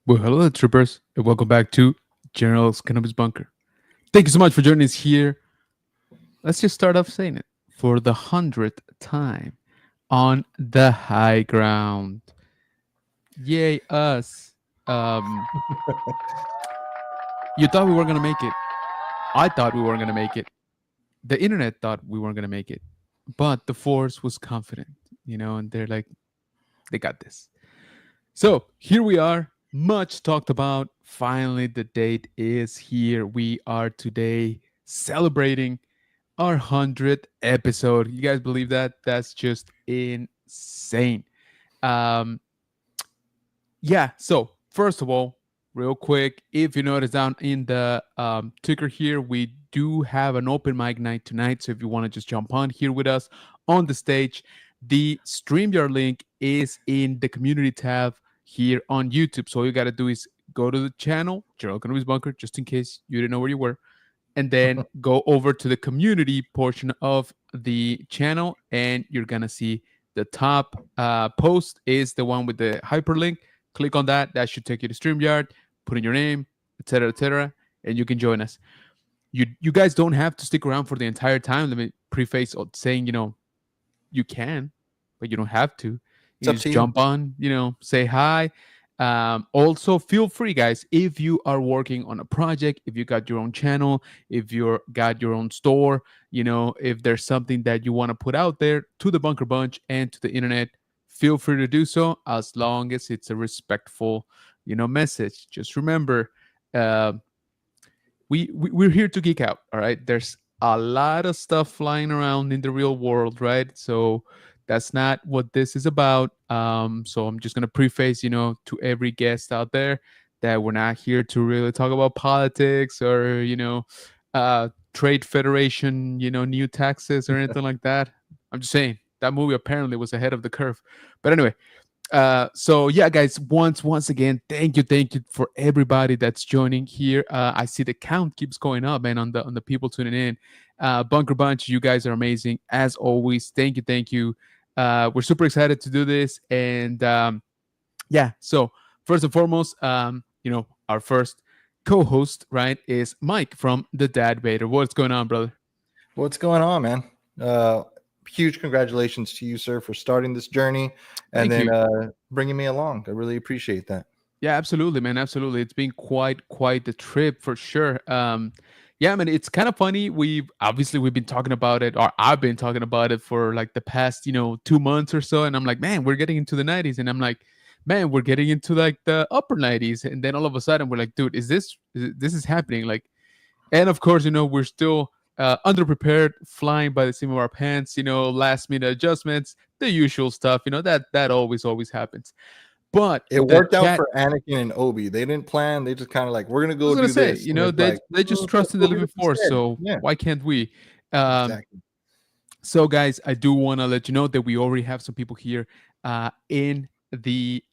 Well, hello, troopers, and welcome back to General Kenobi's Bunker. Thank you so much for joining us here. Let's just start off saying it for the 100th time on the high ground. Yay, us. Um, you thought we weren't going to make it. I thought we weren't going to make it. The internet thought we weren't going to make it. But the Force was confident, and they're like, they got this. So here we are, much talked about. Finally, the date is here. We are today celebrating our 100th episode. You guys believe that? That's just insane. Um, yeah, so first of all, real quick, if you notice down in the ticker here, we do have an open mic night tonight. So if you want to just jump on here with us on the stage, the StreamYard link is in the community tab here on YouTube. So all you got to do is go to the channel, Gerald Kenobi's Bunker, just in case you didn't know where you were, and then go over to the community portion of the channel, and you're going to see the top post is the one with the hyperlink. Click on that. That should take you to StreamYard. Put in your name, etc., and you can join us. You guys don't have to stick around for the entire time. Let me preface saying, you can, but you don't have to. You just jump on, say hi. Also, feel free, guys, if you are working on a project, if you got your own channel, if you got your own store, if there's something that you want to put out there to the Bunker Bunch and to the internet, feel free to do so, as long as it's a respectful, message. Just remember, we're here to geek out. All right, there's a lot of stuff flying around in the real world, right? So that's not what this is about. So I'm just gonna preface, to every guest out there, that we're not here to really talk about politics or trade federation, new taxes or anything like that. I'm just saying that movie apparently was ahead of the curve. But anyway, so yeah, guys, once again, thank you for everybody that's joining here. I see the count keeps going up, man, on the people tuning in. Bunker Bunch, you guys are amazing as always. Thank you. We're super excited to do this, and yeah. So first and foremost, our first co-host, right, is Mike from the Dad Vader. What's going on, brother? What's going on, man? Huge congratulations to you, sir, for starting this journey and bringing me along. I really appreciate that. Yeah, absolutely, man. Absolutely. It's been quite the trip for sure. Yeah, man, it's kind of funny. We've been talking about it, or I've been talking about it for like the past, 2 months or so. And I'm like, man, we're getting into the 90s. And I'm like, man, we're getting into like the upper 90s. And then all of a sudden we're like, dude, this is happening? Like, and of course, we're still underprepared, flying by the seam of our pants, last minute adjustments, the usual stuff, that always happens. But it worked out for Anakin and Obi. They didn't plan. They just kind of like, we're going to go do this. They just trusted the living force. So why can't we? Exactly. So guys, I do want to let you know that we already have some people here in the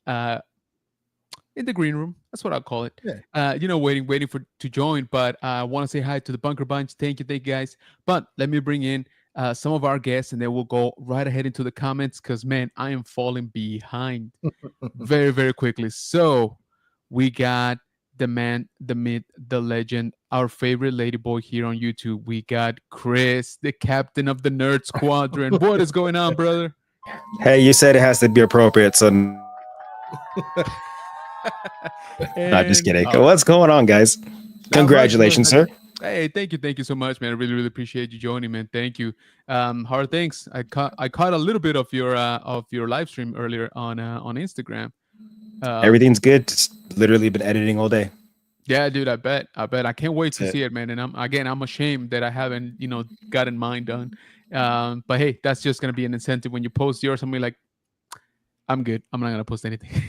green room. That's what I'll call it. Yeah. Waiting to join. But I want to say hi to the Bunker Bunch. Thank you guys. But let me bring in some of our guests, and then we'll go right ahead into the comments, because, man, I am falling behind very, very quickly. So we got the man, the myth, the legend, our favorite ladyboy here on YouTube. We got Chris, the captain of the Nerd Squadron. What is going on, brother? Hey, you said it has to be appropriate, so not just kidding. What's going on, guys? Congratulations, sir. Hey, thank you so much, man. I really appreciate you joining, man. Thank you. How are things? I caught a little bit of your live stream earlier on Instagram. Everything's good. Just literally been editing all day. Yeah, dude. I bet. I can't wait to see it, man. And I'm ashamed that I haven't gotten mine done. But hey, that's just gonna be an incentive when you post yours. I'm like, I'm good. I'm not gonna post anything.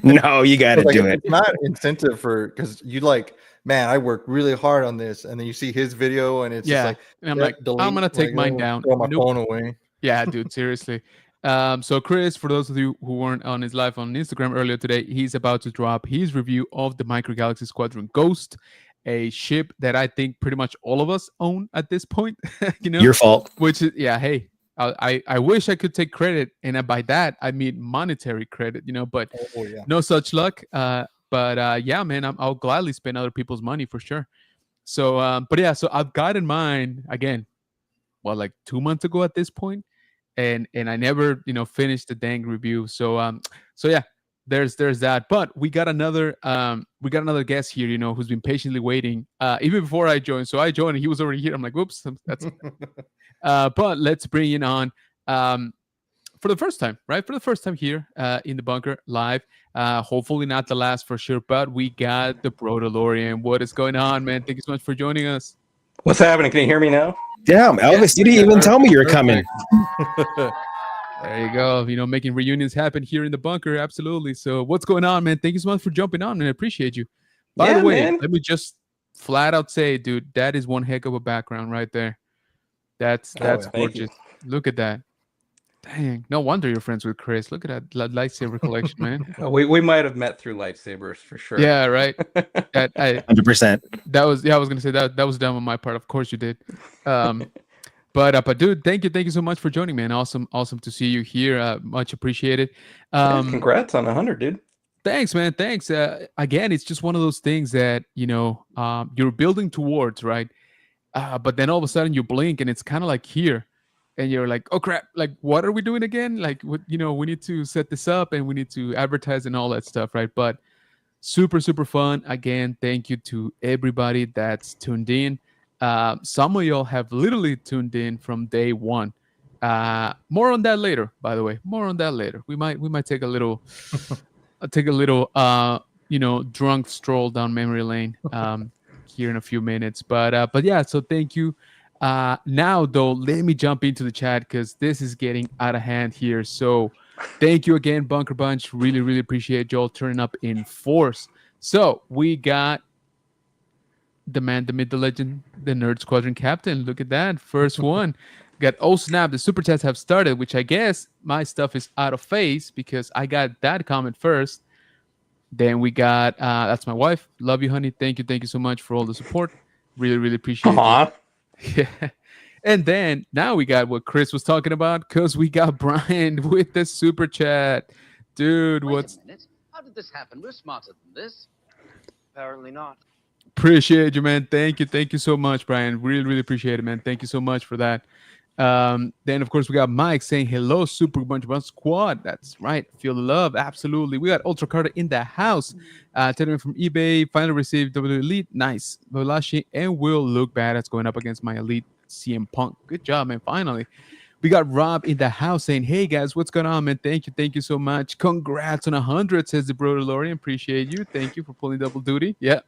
No, you gotta do it. It's not incentive because you like, man, I worked really hard on this, and then you see his video, and it's just like, and I'm like, delete, I'm gonna take mine down. Throw my phone away. Yeah, dude, seriously. So Chris, for those of you who weren't on his live on Instagram earlier today, he's about to drop his review of the Micro Galaxy Squadron Ghost, a ship that I think pretty much all of us own at this point. Your fault. Which is, yeah, hey. I wish I could take credit, and by that I mean monetary credit, but no such luck. But yeah, man, I'll gladly spend other people's money for sure. So, but yeah, so I've gotten mine again. Well, like 2 months ago at this point, and I never finished the dang review. So so yeah, there's that. But we got another guest here, who's been patiently waiting even before I joined. So I joined and he was already here. I'm like, whoops, that's but let's bring in on um for the first time, right? For the first time here in the bunker live. Hopefully not the last for sure, but we got the Bro DeLorean. What is going on, man? Thank you so much for joining us. What's happening? Can you hear me now? Damn, Elvis, you didn't even tell me you were coming. There you go. Making reunions happen here in the bunker. Absolutely. So what's going on, man? Thank you so much for jumping on, and I appreciate you. By the way, man. let me just flat out say, dude, that is one heck of a background right there. That's gorgeous. Look at that. Dang, no wonder you're friends with Chris. Look at that lightsaber collection, man. We might have met through lightsabers for sure. Yeah, right. 100%. That was I was gonna say that was dumb on my part. Of course you did. But dude, thank you so much for joining, man. Awesome to see you here. Much appreciated. Congrats on 100, dude. Thanks, man. Thanks. Again, it's just one of those things that you're building towards, right? But then all of a sudden you blink and it's kind of like here. And you're like, oh crap, like what are we doing again? Like what, we need to set this up and we need to advertise and all that stuff, right? But super fun. Again, thank you to everybody that's tuned in. Some of y'all have literally tuned in from day one. More on that later, by the way. More on that later. We might take a little drunk stroll down memory lane here in a few minutes. But yeah, so thank you. Now though, let me jump into the chat because this is getting out of hand here. So thank you again, Bunker Bunch. Really appreciate y'all turning up in force. So we got the man, the myth, the legend, the Nerd Squadron captain. Look at that. First one. Got oh snap, the super chats have started, which I guess my stuff is out of phase because I got that comment first. Then we got that's my wife. Love you, honey. Thank you so much for all the support. Really appreciate it. Yeah. And then now we got what Chris was talking about because we got Brian with the super chat. Dude, Wait a minute. How did this happen? We're smarter than this. Apparently not. Appreciate you, man. Thank you so much, Brian. Really appreciate it, man. Thank you so much for that. Then of course we got Mike saying hello, Super Bunch of Squad. That's right. Feel the love. Absolutely. We got Ultra Carter in the house. Telling from eBay. Finally received W Elite. Nice. Velashi and Will look bad. That's going up against my Elite CM Punk. Good job, man. Finally. We got Rob in the house saying, hey guys, what's going on, man? Thank you so much. Congrats on 100, says the Bro DeLorean. Appreciate you. Thank you for pulling double duty. Yeah.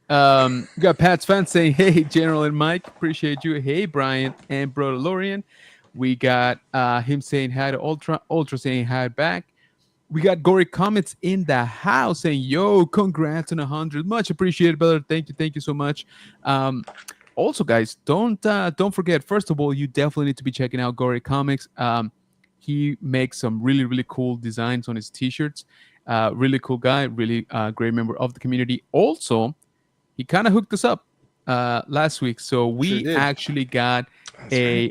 We got Pat's fans saying, hey, General and Mike, appreciate you. Hey, Brian and Bro DeLorean. We got him saying hi to Ultra saying hi back. We got Gory Comments in the house saying, yo, congrats on 100. Much appreciated, brother. Thank you so much. Also, guys, don't forget, first of all, you definitely need to be checking out Gory Comics. He makes some really cool designs on his t-shirts. Really cool guy, really great member of the community. Also, he kind of hooked us up last week, so we actually got a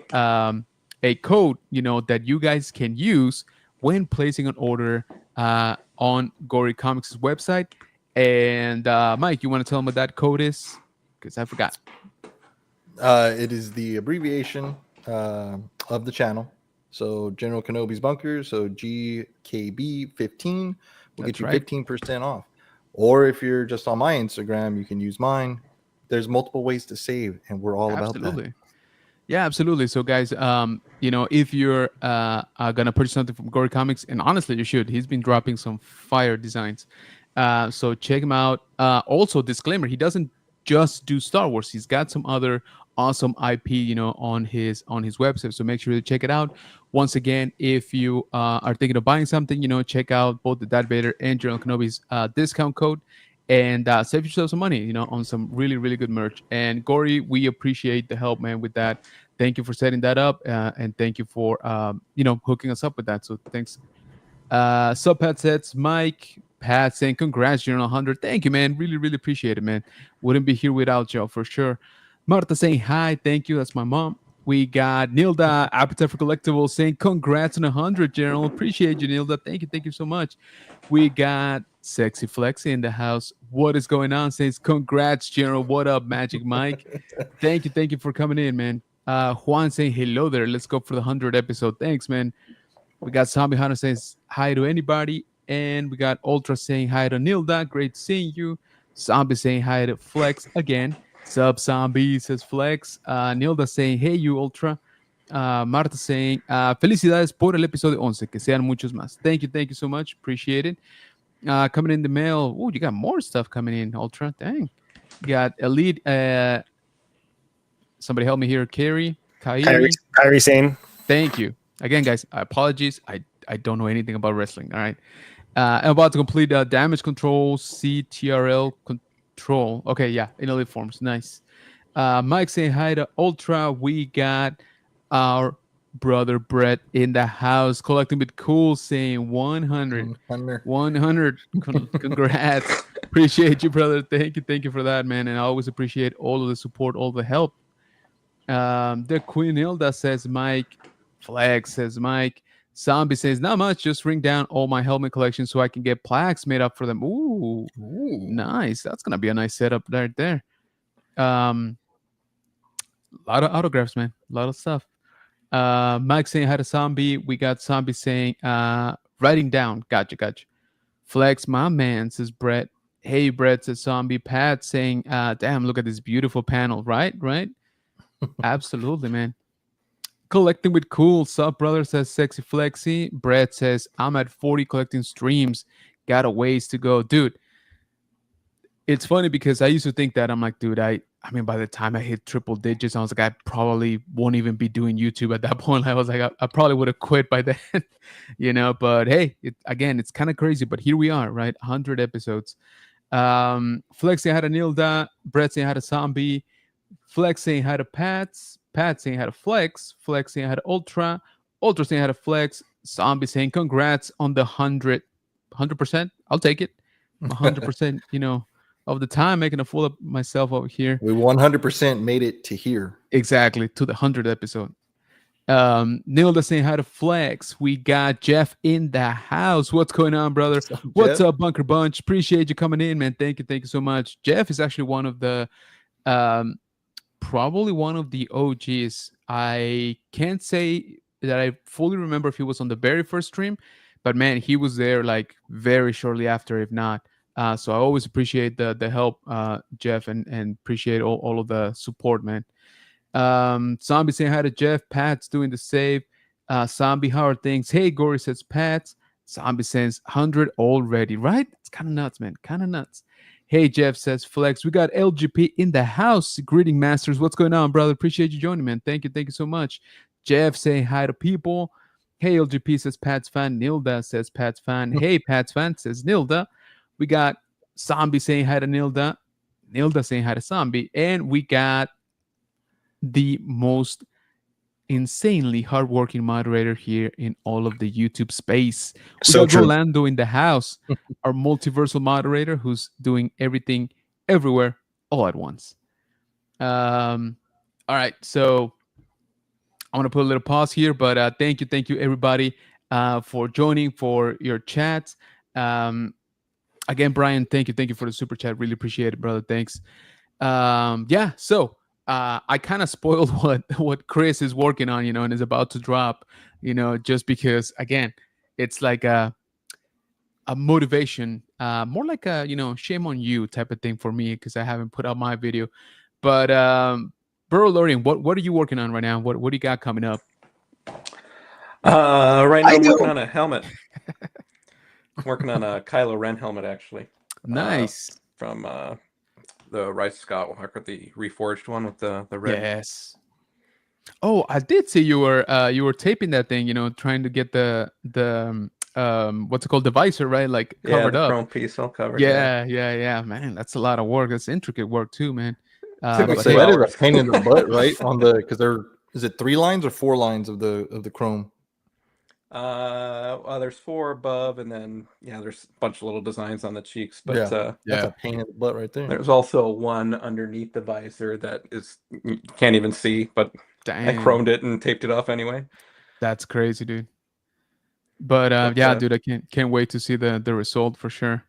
code, that you guys can use when placing an order on Gory Comics' website. And Mike, you want to tell them what that code is? Because I forgot. It is the abbreviation of the channel. So General Kenobi's Bunker, so GKB15 will get you 15% off. Or if you're just on my Instagram, you can use mine. There's multiple ways to save, and we're all about that. Yeah, absolutely. So, guys, if you're gonna purchase something from Gory Comics, and honestly, you should. He's been dropping some fire designs. So check him out. Also, disclaimer: he doesn't just do Star Wars. He's got some other awesome IP, on his website. So make sure to check it out. Once again, if you are thinking of buying something, check out both the Darth Vader and General Kenobi's discount code, and save yourself some money, on some really good merch. And Gory, we appreciate the help, man, with that. Thank you for setting that up, and thank you for hooking us up with that. So thanks. Sub Pat sets, Mike. Pat saying congrats, General 100. Thank you, man. Really appreciate it, man. Wouldn't be here without y'all for sure. Marta saying hi, thank you. That's my mom. We got Nilda, Appetite for Collectibles, saying congrats on 100, General. Appreciate you, Nilda. Thank you so much. We got Sexy Flexi in the house. What is going on? Says congrats, General. What up, Magic Mike? Thank you for coming in, man. Juan saying hello there. Let's go for the 100 episode. Thanks, man. We got Zombie Hunter says hi to anybody. And we got Ultra saying hi to Nilda. Great seeing you. Zombie saying hi to Flex again. Sub Zombie says Flex. Nilda saying hey you Ultra. Marta saying felicidades por el episodio 11. Que sean muchos más. Thank you so much. Appreciate it. Coming in the mail. Oh, you got more stuff coming in, Ultra. Dang. You got Elite. Somebody help me here. Kyrie saying. Thank you. Again, guys, apologies. I don't know anything about wrestling. All right. I'm about to complete damage control, CTRL control. Okay, yeah, in elite forms. Nice. Mike saying hi to Ultra. We got our brother Brett in the house collecting with cool saying 100. 100. Congrats. Appreciate you, brother. Thank you for that, man. And I always appreciate all of the support, all the help. The Queen Hilda says Mike. Flag says Mike. Zombie says not much. Just ring down all my helmet collection so I can get plaques made up for them. Ooh. Nice. That's gonna be a nice setup right there. A lot of autographs, man. A lot of stuff. Mike saying hi to Zombie. We got Zombie saying writing down. Gotcha. Flex, my man, says Brett. Hey, Brett, says Zombie. Pat saying, damn, look at this beautiful panel. Right? Absolutely, man. Collecting with cool. Sup, brother, says Sexy Flexi. Brett says, I'm at 40 collecting streams. Got a ways to go. Dude, it's funny because I used to think that. I'm like, dude, I mean, by the time I hit triple digits, I was like, I probably won't even be doing YouTube at that point. I was like, I probably would have quit by then, but hey, it's kind of crazy, but here we are, right? 100 episodes. Flex saying hi to Nilda. Brett saying hi to Zombie. Flex saying hi to Pat saying hi to Flex saying hi to Ultra saying hi to Flex, Zombie saying congrats on the 100%. I'll take it. 100%, of the time making a fool of myself over here. We 100% made it to here. Exactly, to the 100th episode. Nilda saying hi to Flex. We got Jeff in the house. What's going on, brother? What's up, Bunker Bunch? Appreciate you coming in, man. Thank you so much. Jeff is actually one of the probably one of the OGs. I can't say that I fully remember if he was on the very first stream, but man, he was there like very shortly after, if not. So I always appreciate the help, Jeff, and appreciate all of the support, man. Zombie saying hi to Jeff. Pat's doing the save. Zombie, how are things? Hey, Gory says Pat's. Zombie says 100 already, right? It's kind of nuts, man. Kind of nuts. Hey, Jeff says Flex. We got LGP in the house. Greeting Masters. What's going on, brother? Appreciate you joining, man. Thank you so much. Jeff saying hi to people. Hey, LGP says Pat's fan. Nilda says Pat's fan. Hey, Pat's fan says Nilda. We got Zombie saying hi to Nilda. Nilda saying hi to Zombie. And we got the most insanely hardworking moderator here in all of the YouTube space. We got Rolando in the house, our multiversal moderator who's doing everything everywhere all at once. All right, so I'm gonna put a little pause here, but thank you everybody for joining, for your chats. Again, Brian, thank you for the super chat. Really appreciate it, brother. Thanks. So I kind of spoiled what Chris is working on, and is about to drop, just because, again, it's like a motivation, more like a, shame on you type of thing for me, because I haven't put out my video. But Burrow Lorian, what are you working on right now? What do you got coming up? Right now I'm working on a helmet. I'm working on a Kylo Ren helmet, actually. Nice. From the Rise of Skywalker, the reforged one with the red. Yes. Oh, I did see you were taping that thing, trying to get the what's it called, the visor, right? Like covered up. Chrome piece all covered. Yeah. Man, that's a lot of work. That's intricate work too, man. It's a pain in the butt, right? Because is it 3 lines or 4 lines of the chrome? Well, there's 4 above, and then there's a bunch of little designs on the cheeks. But that's a pain in the butt right there. There's also one underneath the visor that is you can't even see, but Damn. chromed it and taped it off anyway. That's crazy, dude. But yeah, dude, I can't wait to see the result for sure.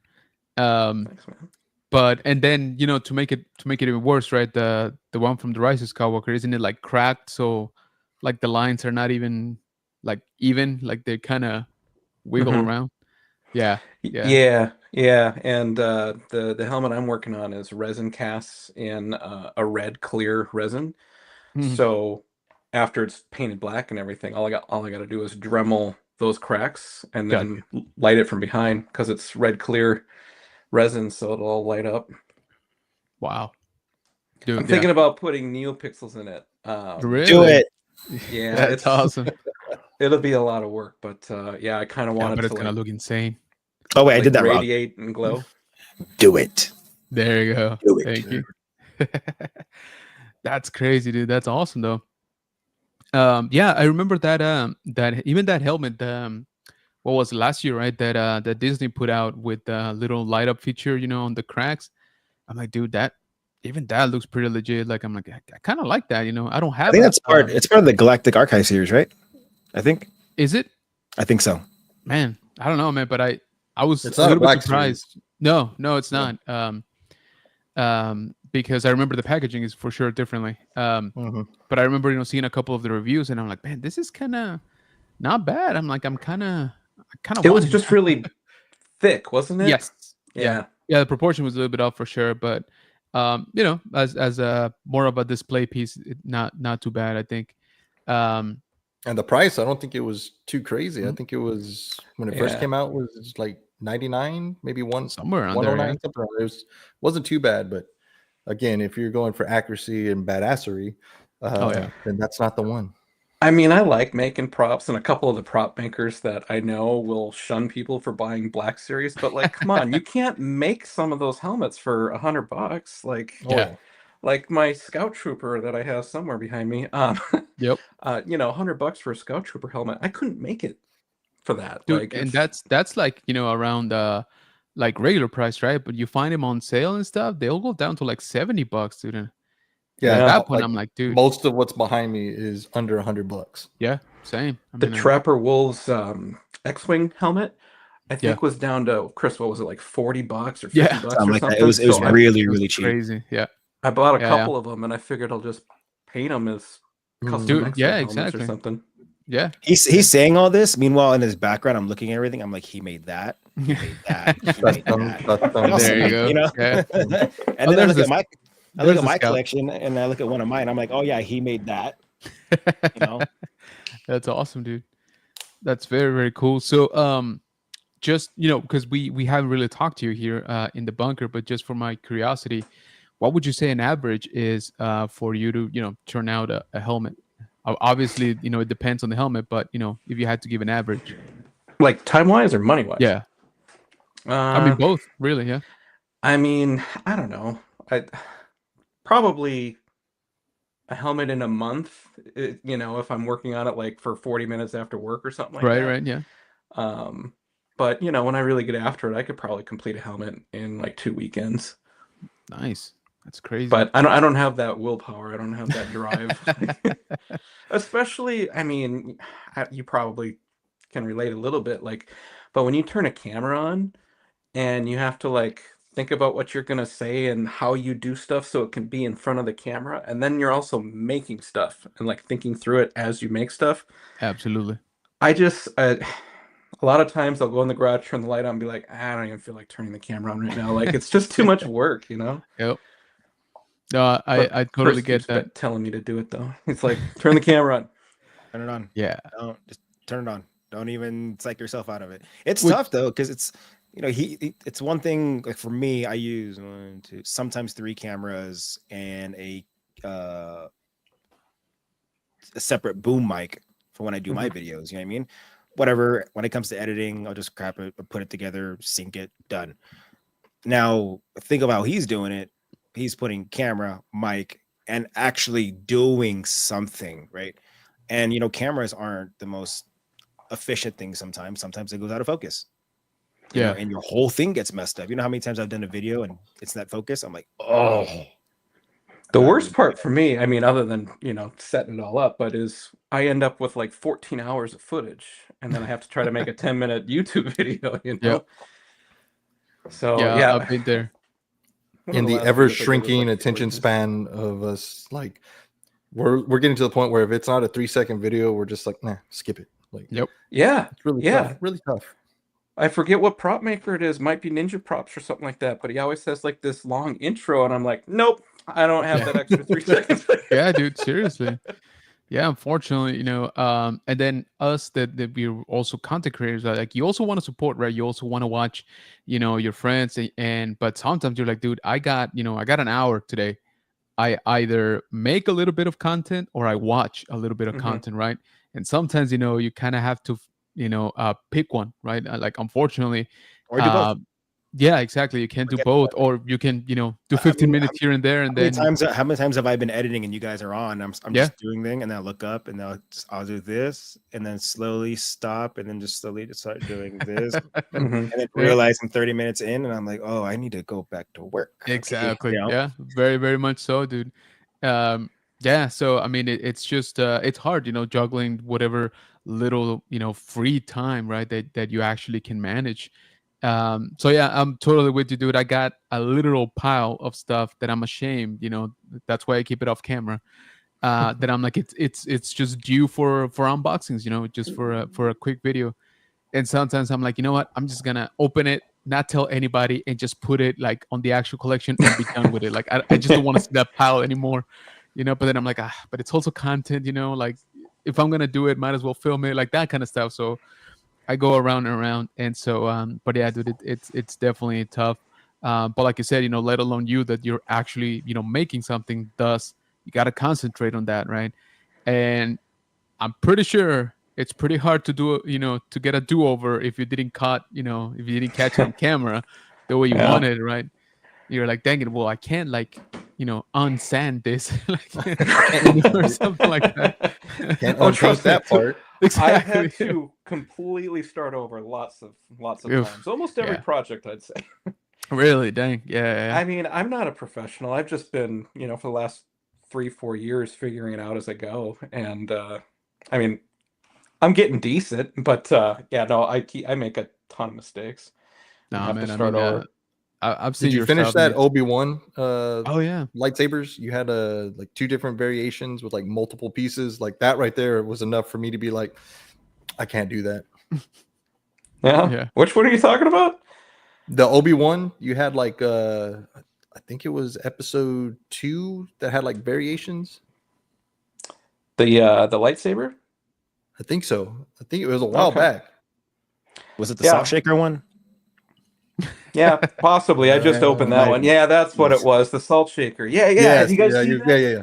Thanks, man. But and then to make it even worse, right? The one from the Rise of Skywalker, isn't it like cracked? So like the lines are not even like even, like they kind of wiggle Mhm. around. Yeah, Yeah. And the helmet I'm working on is resin casts in a red clear resin. Mhm. So after it's painted black and everything, all I got to do is Dremel those cracks and Gotcha. then light it from behind because it's red clear resin, so it'll all light up. Wow, I'm dude. thinking about putting neopixels in it. Really? Do it. Yeah, That's awesome. it'll be a lot of work, but yeah, I kind of Yeah, want but it it's to gonna like look insane. Oh wait, I did that wrong. radiate and glow. Do it. There you go. Do it. Thank you. That's crazy, dude. That's awesome though. Yeah, I remember that even that helmet, what was it, last year, right? That Disney put out with the little light up feature, on the cracks. I'm like, dude, that even that looks pretty legit. Like, I'm like, I kind of like that. I don't I have think a. that's part. It's part of the Galactic Archive series, right? I think. Is it? I think so. Man, I don't know, man, but I was It's a not a little bit black surprised. No, it's Yeah. not. Because I remember the packaging is for sure differently. Mhm. But I remember seeing a couple of the reviews, and I'm like, man, this is kind of not bad. I'm like, I kind of It want was it. just really thick, wasn't it? Yes. Yeah. Yeah. The proportion was a little bit off for sure, but as a more of a display piece, not too bad, I think. Um, And the price, I don't think it was too crazy. I Mm. think it was when it first Yeah. came out was like 99, maybe somewhere around there. 109, Yeah. something around there. Wasn't too bad, but again, if you're going for accuracy and badassery, Oh yeah. then that's not the one. I mean, I like making props, and a couple of the prop makers that I know will shun people for buying Black Series, but like, come on, you can't make some of those helmets for $100. Oh, Yeah. Like my Scout Trooper that I have somewhere behind me. Yep. $100 for a Scout Trooper helmet. I couldn't make it for that. Dude, Like and it's that's like around like regular price, right? But you find them on sale and stuff, they'll go down to like $70, dude. And yeah. at Yeah. that point, Like I'm like, dude, most of what's behind me is under $100. yeah, same. I the mean, Trapper Wolves X-Wing helmet. I yeah, think was down to Chris. What was it, like $40 or Yeah. $50 Something or like that. something? It was So really it was cheap. crazy. Yeah, I bought a yeah. couple of them, and I figured I'll just paint them as custom Dude, X-Wing yeah, helmets exactly. or something. Yeah. He's saying all this. Meanwhile, in his background, I'm looking at everything. I'm like, he made that. He made that. He made that. There Awesome, you go. Yeah. and then I there's look this- at my there's the Scout. collection, and I look at one of mine. I'm like, oh yeah, he made that. That's awesome, dude. That's very, very cool. So, just because we haven't really talked to you here in the bunker, but just for my curiosity, what would you say an average is for you to turn out a helmet? Obviously, it depends on the helmet, but if you had to give an average, Like time-wise or money-wise? yeah, I mean both, really, yeah. I mean, I don't know. I probably a helmet in a month. If I'm working on it like for 40 minutes after work or something like that. Right, yeah. But when I really get after it, I could probably complete a helmet in like 2 weekends. Nice. That's crazy. But I don't have that willpower. I don't have that drive. Especially, I mean, you probably can relate a little bit. But when you turn a camera on and you have to like think about what you're gonna say and how you do stuff so it can be in front of the camera, and then you're also making stuff and like thinking through it as you make stuff. Absolutely. A lot of times I'll go in the garage, turn the light on, and be like, I don't even feel like turning the camera on right now. Like it's just too much work. Yep. No, I totally Chris get keeps that. telling me to do it though. It's like turn the camera on. Turn it on. Yeah. Don't just turn it on. Don't even psych yourself out of it. It's tough though, because it's it's one thing. Like for me, I use 1, 2, sometimes 3 cameras and a separate boom mic for when I do my videos. You know what I mean? Whatever. When it comes to editing, I'll just crap it, put it together, sync it, done. Now think about how he's doing it. He's putting camera, mic, and actually doing something, right? And cameras aren't the most efficient thing sometimes. Sometimes it goes out of focus. You know, and your whole thing gets messed up. You know how many times I've done a video and it's not focus? I'm like, oh. The worst part for me, I mean, other than, setting it all up, but is I end up with like 14 hours of footage and then I have to try to make a 10-minute YouTube video, Yep. So, Yeah, I've been there. one of In the the last ever videos I did was, shrinking like, 40 attention minutes. span of us, like we're getting to the point where if it's not a 3-second video, we're just like, nah, skip it. Like, Yep. Yeah, it's really yeah. tough. Really tough. I forget what prop maker it is. Might be Ninja Props or something like that. But he always has like this long intro, and I'm like, nope, I don't have that extra 3 seconds. Yeah, dude, seriously. Yeah, unfortunately, and then us that we're also content creators, like you also want to support, right? You also want to watch, your friends, and but sometimes you're like, dude, I got an hour today. I either make a little bit of content or I watch a little bit of Mhm. content, right? And sometimes, you kind of have to, pick one, right? Like, unfortunately, Or do both. yeah, exactly. You can't do both, or you can, do 15 minutes here and there, and then How many times have I been editing and you guys are on? I'm Yeah. just doing thing, and then I look up and I'll do this, and then slowly stop, and then just slowly just start doing this, Mhm. and then Yeah. realize I'm 30 minutes in, and I'm like, oh, I need to go back to work. Exactly. You know? Yeah. Very, very much so, dude. Yeah. So I mean, it's just it's hard, juggling whatever little free time, right? That you actually can manage. So yeah, I'm totally with you, dude. I got a literal pile of stuff that I'm ashamed. That's why I keep it off camera. That I'm like, it's just due for unboxings. Just for a quick video. And sometimes I'm like, you know what? I'm just gonna open it, not tell anybody, and just put it like on the actual collection and be done with it. Like I just don't want to see that pile anymore, But then I'm like, but it's also content, Like if I'm gonna do it, might as well film it, like that kind of stuff. So I go around and around, and so but yeah, dude, it's definitely tough. But like you said, let alone you that you're actually making something. Thus, you got to concentrate on that, right? And I'm pretty sure it's pretty hard to do, to get a do-over if you didn't if you didn't catch it on camera the way you Yeah. wanted, right? You're like, dang it, well, I can't like, unsand this, like, or something like that. Can't Oh, unpaint trust me, that part. I've Exactly. had to completely start over lots of Oof. times. Almost every Yeah. project, I'd say. Really, dang, yeah. I mean, I'm not a professional. I've just been, for the last 3-4 years figuring it out as I go. And I mean, I'm getting decent, but yeah, no, I make a ton of mistakes and Nah, have man. to I start mean, over. I've seen Did you your finish stuff, and that Obi-Wan oh yeah, lightsabers? You had like 2 different variations with like multiple pieces. Like that right there was enough for me to be like, I can't do that. Yeah. Yeah. Which one are you talking about? The Obi-Wan, you had like I think it was episode 2 that had like variations. The lightsaber? I think so. I think it was a while Okay. back. Was it the Yeah. salt shaker one? Yeah, possibly. I just opened that might one. be. Yeah, that's what Yes. it was. The salt shaker. Yeah. Yes, Have you guys yeah, seen that?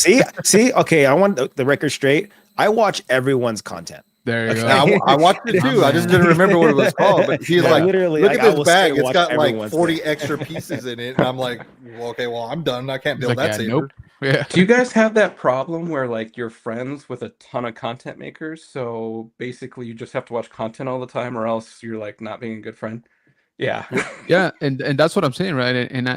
yeah. See, okay, I want the record straight. I watch everyone's content. there you Now, go. I watched it My too. I just man. didn't remember what it was called. But he's Yeah. like, Literally, look like, at I this will bag. straight It's watch got like everyone's 40 thing. extra pieces in it. And I'm like, well, okay, well, I'm done. I can't He's build like, that yeah, saber. nope. Yeah. Do you guys have that problem where like you're friends with a ton of content makers, so basically you just have to watch content all the time, or else you're like not being a good friend? Yeah. Yeah, and that's what I'm saying, right? And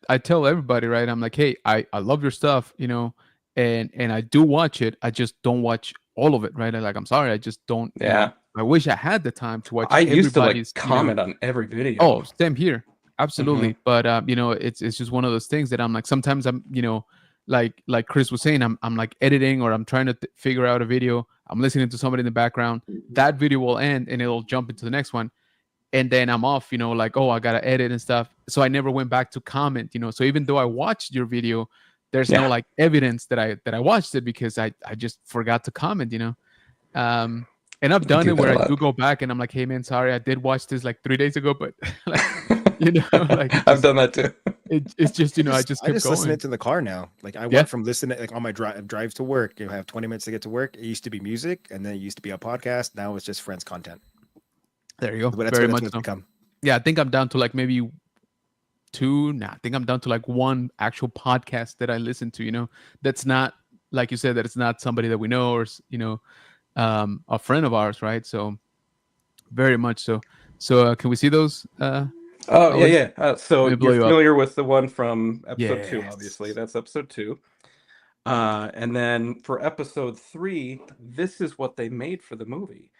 I tell everybody, right? I'm like, hey, I love your stuff, and I do watch it. I just don't watch all of it, right? I'm sorry, I just don't, Yeah. I wish I had the time to watch I used to like everybody's, comment on every video. Oh, same here. Absolutely. But it's just one of those things that I'm like, sometimes I'm, like Chris was saying, I'm like editing, or I'm trying to figure out a video. I'm listening to somebody in the background. That video will end and it'll jump into the next one. And then I'm off, like, oh, I gotta edit and stuff. So I never went back to comment, So even though I watched your video, there's no Yeah. like evidence that I watched it, because I just forgot to comment, and I've done do it where that a I lot. do go back and I'm like, hey man, sorry, I did watch this like 3 days ago, but like, like I've done that too. it's just, I just I kept just listen going. it to the car now. Like I Yeah. went from listening like on my drive to work. You have 20 minutes to get to work. It used to be music, and then it used to be a podcast. Now it's just friends content. There you go. But that's Very what much it's so. become. Yeah, I think I'm down to like maybe two. Nah, I think I'm down to like one actual podcast that I listen to. That's not, like you said, that it's not somebody that we know, or a friend of ours, right? So very much so. So can we see those? Oh, Oh, yeah, let yeah. So me blow you're you up. familiar with the one from episode 2, obviously. Yes. That's episode 2. And then for episode 3, this is what they made for the movie.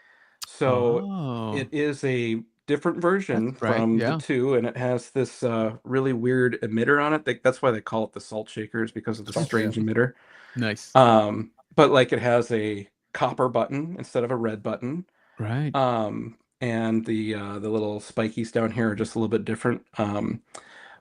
So Oh, it is a different that's version right. from the Yeah. 2, and it has this really weird emitter on it. That's why they call it the salt shakers, because of the Salt shaker. strange emitter. Nice. But like it has a copper button instead of a red button. Right. And the little spikies down here are just a little bit different.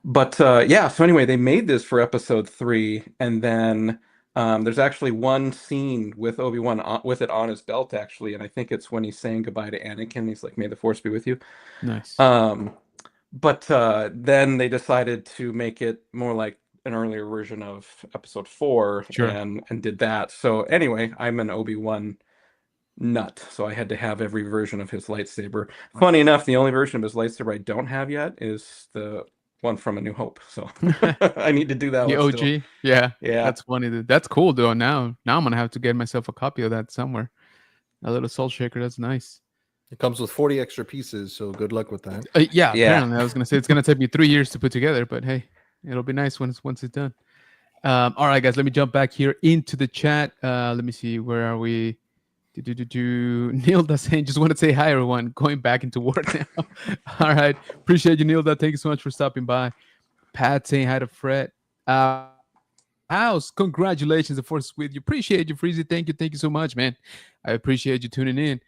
But yeah, so anyway, they made this for episode 3, and then there's actually one scene with Obi-Wan with it on his belt, actually, and I think it's when he's saying goodbye to Anakin. He's like, "May the Force be with you." Nice. But then they decided to make it more like an earlier version of episode 4, Sure. and did that. So anyway, I'm an Obi-Wan nut, so I had to have every version of his lightsaber. Funny enough, the only version of his lightsaber I don't have yet is the one from A New Hope. So I need to do that The one still. OG. Yeah. Yeah. That's funny. That's cool though. Now I'm gonna have to get myself a copy of that somewhere. A little salt shaker. That's nice. It comes with 40 extra pieces, so good luck with that. Yeah. Yeah. Apparently, I was gonna say it's gonna take me 3 years to put together, but hey, it'll be nice once it's done. All right, guys. Let me jump back here into the chat. Let me see. Where are we? Neil does saying just want to say hi everyone. Going back into work now. All right. Appreciate you, Neil. Thank you so much for stopping by. Pat saying hi to Fred. House, congratulations. The force is with you. Appreciate you, Freezy. Thank you so much, man. I appreciate you tuning in.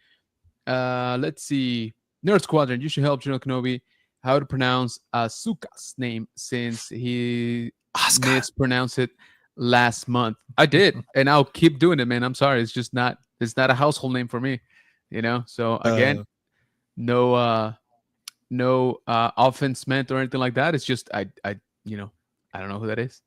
Let's see. Nerd Squadron, you should help General Kenobi how to pronounce Asuka's name since he mispronounced it last month. I did, and I'll keep doing it, man. I'm sorry. It's not a household name for me, you know. So again, no offense meant or anything like that. It's just I I don't know who that is.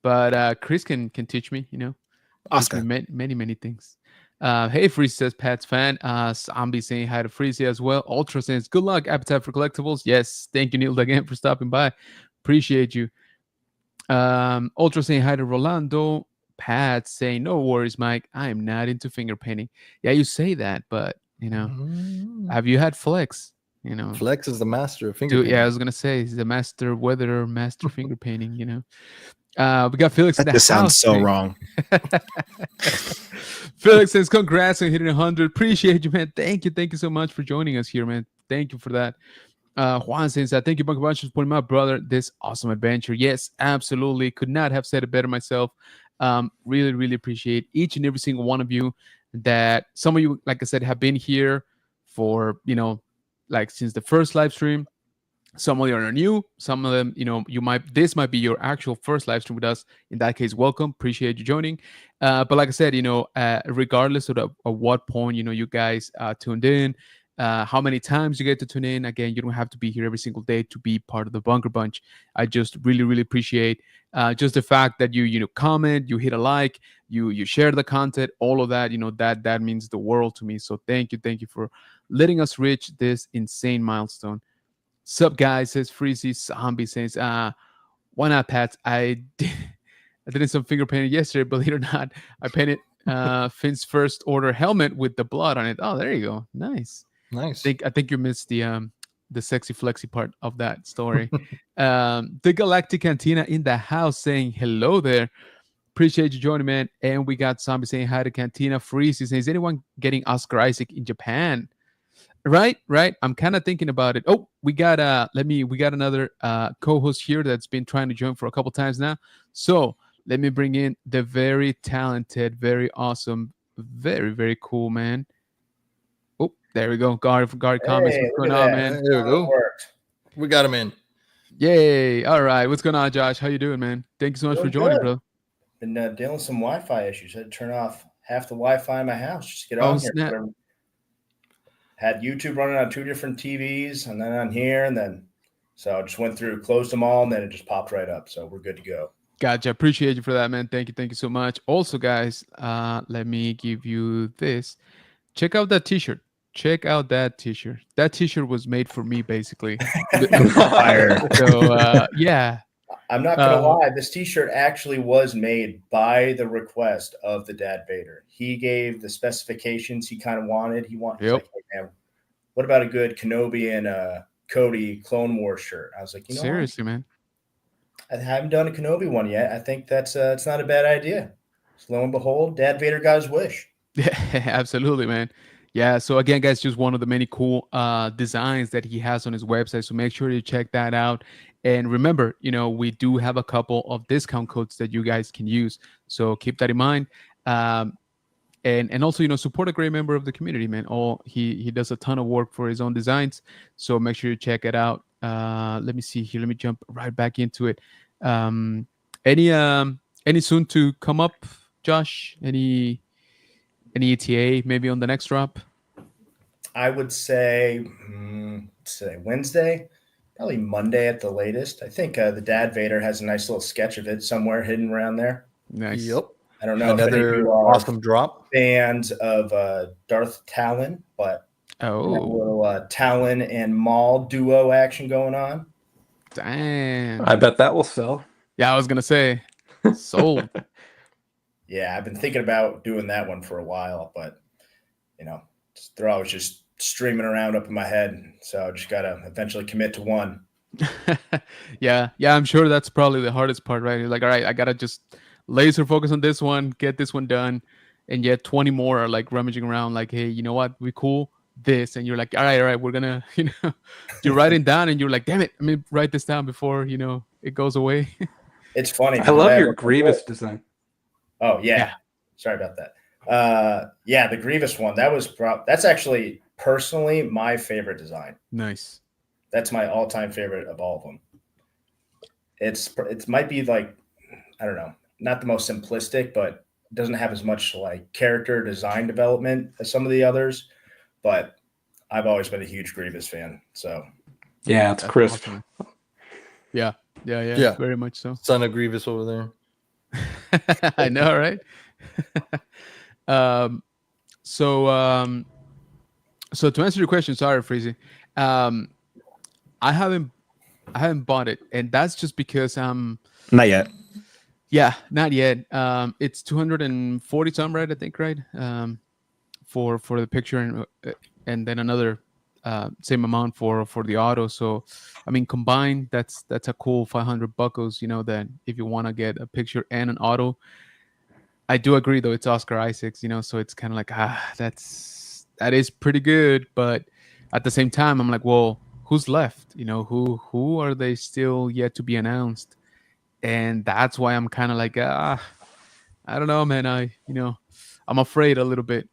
But Chris can teach me, teach me many things. Hey, Freeze says Pat's fan. Zombie saying hi to Freezy as well. Ultra says good luck, appetite for collectibles. Yes, thank you, Neil, again for stopping by. Appreciate you. Ultra saying hi to Rolando. Pat saying no worries, Mike. I am not into finger painting. Yeah, you say that, but have you had Flex? Flex is the master of finger painting. Yeah, I was gonna say he's the master weather, master finger painting. We got Felix in the house. Sounds so wrong. Felix says, congrats on hitting 100. Appreciate you, man. Thank you so much for joining us here, man. Thank you for that. Juan says, thank you, Bunker Bunch, for supporting my brother this awesome adventure. Yes, absolutely. Could not have said it better myself. Really appreciate each and every single one of you. That some of you, like I said, have been here for, like since the first live stream. Some of you are new. Some of them, this might be your actual first live stream with us. In that case, welcome. Appreciate you joining. But like I said, regardless of what point, you guys tuned in, how many times you get to tune in. Again, you don't have to be here every single day to be part of the Bunker Bunch. I just really appreciate just the fact that you comment, you hit a like, you share the content, all of that. That means the world to me. So thank you for letting us reach this insane milestone. Sup, guys, says Freezy. Zombie says, why not, Pat? I did some finger painting yesterday, believe it or not. I painted Finn's first order helmet with the blood on it. Oh, there you go. Nice. I think you missed the sexy flexy part of that story. The Galactic Cantina in the house saying hello there. Appreciate you joining, man. And we got Zombie saying hi to Cantina. Freezy saying, is anyone getting Oscar Isaac in Japan? Right. I'm kind of thinking about it. Oh, we got another co-host here that's been trying to join for a couple times now. So let me bring in the very talented, very awesome, very cool man. Oh, there we go. Guard comments. What's going on, man? There we go. We got him in. Yay. All right. What's going on, Josh? How you doing, man? Thank you so much for joining, bro. Been dealing with some Wi-Fi issues. I had to turn off half the Wi-Fi in my house just to get on here. Snap. Had YouTube running on 2 different TVs and then on here. And then, so I just went through, closed them all, and then it just popped right up. So we're good to go. Gotcha. Appreciate you for that, man. Thank you so much. Also, guys, let me give you this. Check out that t-shirt. That t-shirt was made for me, basically. So, yeah. I'm not going to lie. This t-shirt actually was made by the request of the Dad Vader. He gave the specifications he kind of wanted. He wanted, like, hey, man, what about a good Kenobi and Cody Clone Wars shirt. I was like, Seriously, man. I haven't done a Kenobi one yet. I think that's it's not a bad idea. So lo and behold, Dad Vader got his wish. Yeah, absolutely, man. Yeah. So again, guys, just one of the many cool designs that he has on his website. So make sure you check that out. And remember, we do have a couple of discount codes that you guys can use. So keep that in mind. And also, support a great member of the community, man. He does a ton of work for his own designs. So make sure you check it out. Let me see here. Let me jump right back into it. Any soon to come up, Josh? Any ETA maybe on the next drop? I would say, Wednesday, probably Monday at the latest. I think the Dad Vader has a nice little sketch of it somewhere hidden around there. Nice. Yep. I don't know if any of Another you are awesome drop. fans of Darth Talon, but a little Talon and Maul duo action going on. Damn. I bet that will sell. Yeah, I was gonna say, sold. Yeah, I've been thinking about doing that one for a while, but they're always just streaming around up in my head. So I just gotta eventually commit to one. Yeah, I'm sure that's probably the hardest part, right? You're like, all right, I gotta just laser focus on this one, get this one done, and yet 20 more are like rummaging around, like, hey, you know what? We cool this, and you're like, all right, we're gonna, you're writing down, and you're like, damn it, let me write this down before it goes away. It's funny. I love your Grievous design. Oh yeah. Sorry about that. Yeah, the Grievous one. That's actually personally my favorite design. Nice. That's my all-time favorite of all of them. It might be like, I don't know, not the most simplistic, but doesn't have as much like character design development as some of the others. But I've always been a huge Grievous fan. So yeah, it's crisp. Awesome. Yeah, very much so. Son of Grievous over there. I know, right? So to answer your question, sorry, Freezy. I haven't bought it, and that's just because Not yet. Yeah, not yet. It's 240 some, right? I think, right? For the picture, and then another same amount for the auto. So, I mean, combined, that's a cool 500 buckles. That if you want to get a picture and an auto. I do agree, though. It's Oscar Isaacs, so it's kind of like that is pretty good, but at the same time, I'm like, well, who's left? Who are they still yet to be announced? And that's why I'm kind of like, I don't know, man. I'm afraid a little bit.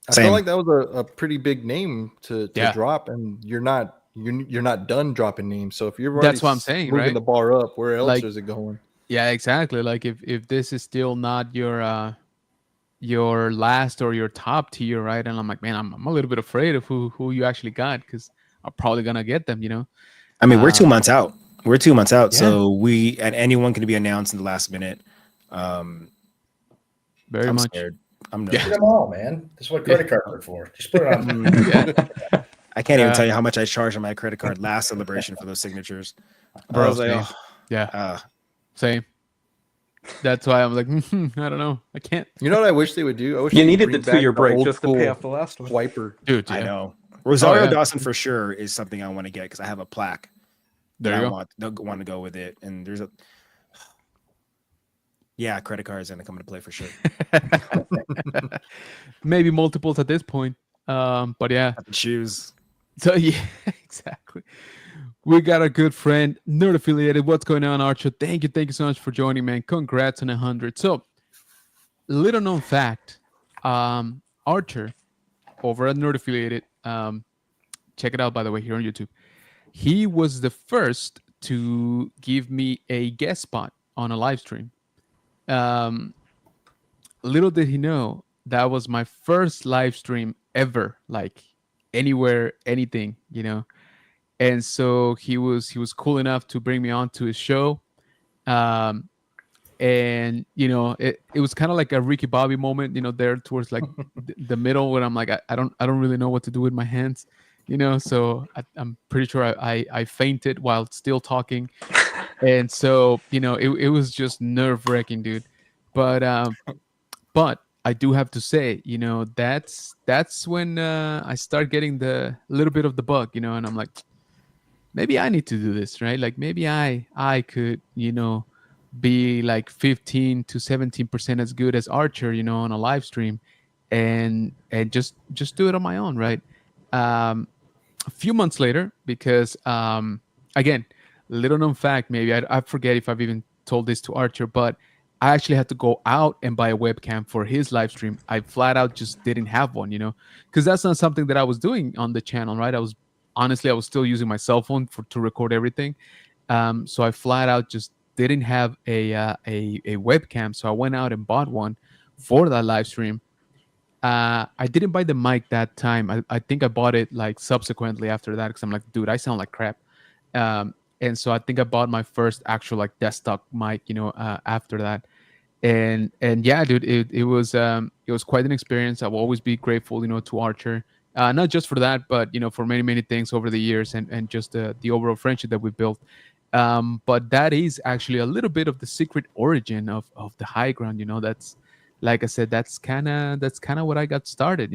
I feel like that was a pretty big name to drop, and you're not done dropping names. So if you're already that's what I'm saying, moving right? the bar up, where else is it going? Yeah, exactly. Like if this is still not your last or your top tier, right? And I'm like, man, I'm a little bit afraid of who you actually got, because I'm probably gonna get them. I mean, we're 2 months out. We're 2 months out, Yeah. so anyone can be announced in the last minute. Very I'm much. scared. I'm Get nervous. them all, man. This is what credit cards are for. Just put it on. Yeah. I can't even tell you how much I charged on my credit card last celebration for those signatures. Bro, I was like, same. oh, Yeah. Same. That's why I'm like, I don't know. I can't. You know what I wish they would do? I wish You they would needed bring the back 2-year break old just to pay school off the last one. Swiper. Dude, I yeah. know. Rosario yeah. Dawson for sure is something I want to get because I have a plaque. There you go. Want to go with it, and there's credit card is going to come into play for sure. Maybe multiples at this point. But yeah. Shoes. So yeah, exactly. We got a good friend, Nerd Affiliated. What's going on, Archer? Thank you so much for joining, man. Congrats on 100. So, little known fact, Archer over at Nerd Affiliated. Check it out, by the way, here on YouTube. He was the first to give me a guest spot on a live stream. Little did he know that was my first live stream ever, like anywhere, anything, And so he was cool enough to bring me on to his show. And it was kind of like a Ricky Bobby moment, there towards like the middle, when I'm like, I don't really know what to do with my hands, so I'm pretty sure I fainted while still talking. And so, it was just nerve-wracking, dude. But I do have to say, that's when I start getting the little bit of the bug, and I'm like, maybe I need to do this, right? Like maybe I could, be like 15 to 17% as good as Archer, on a live stream, and just do it on my own, right? Um, a few months later, because again, little known fact, maybe I forget if I've even told this to Archer, but I actually had to go out and buy a webcam for his live stream. I flat out just didn't have one, because that's not something that I was doing on the channel, right? I was still using my cell phone to record everything. So I flat out just didn't have a webcam. So I went out and bought one for that live stream. I didn't buy the mic that time. I think I bought it like subsequently after that, because I'm like, dude, I sound like crap. And so I think I bought my first actual like desktop mic, after that. And yeah, dude, it was quite an experience. I will always be grateful, to Archer, not just for that, but for many things over the years, and just the overall friendship that we built. But that is actually a little bit of the secret origin of the high ground. That's, like I said, that's kind of what I got started.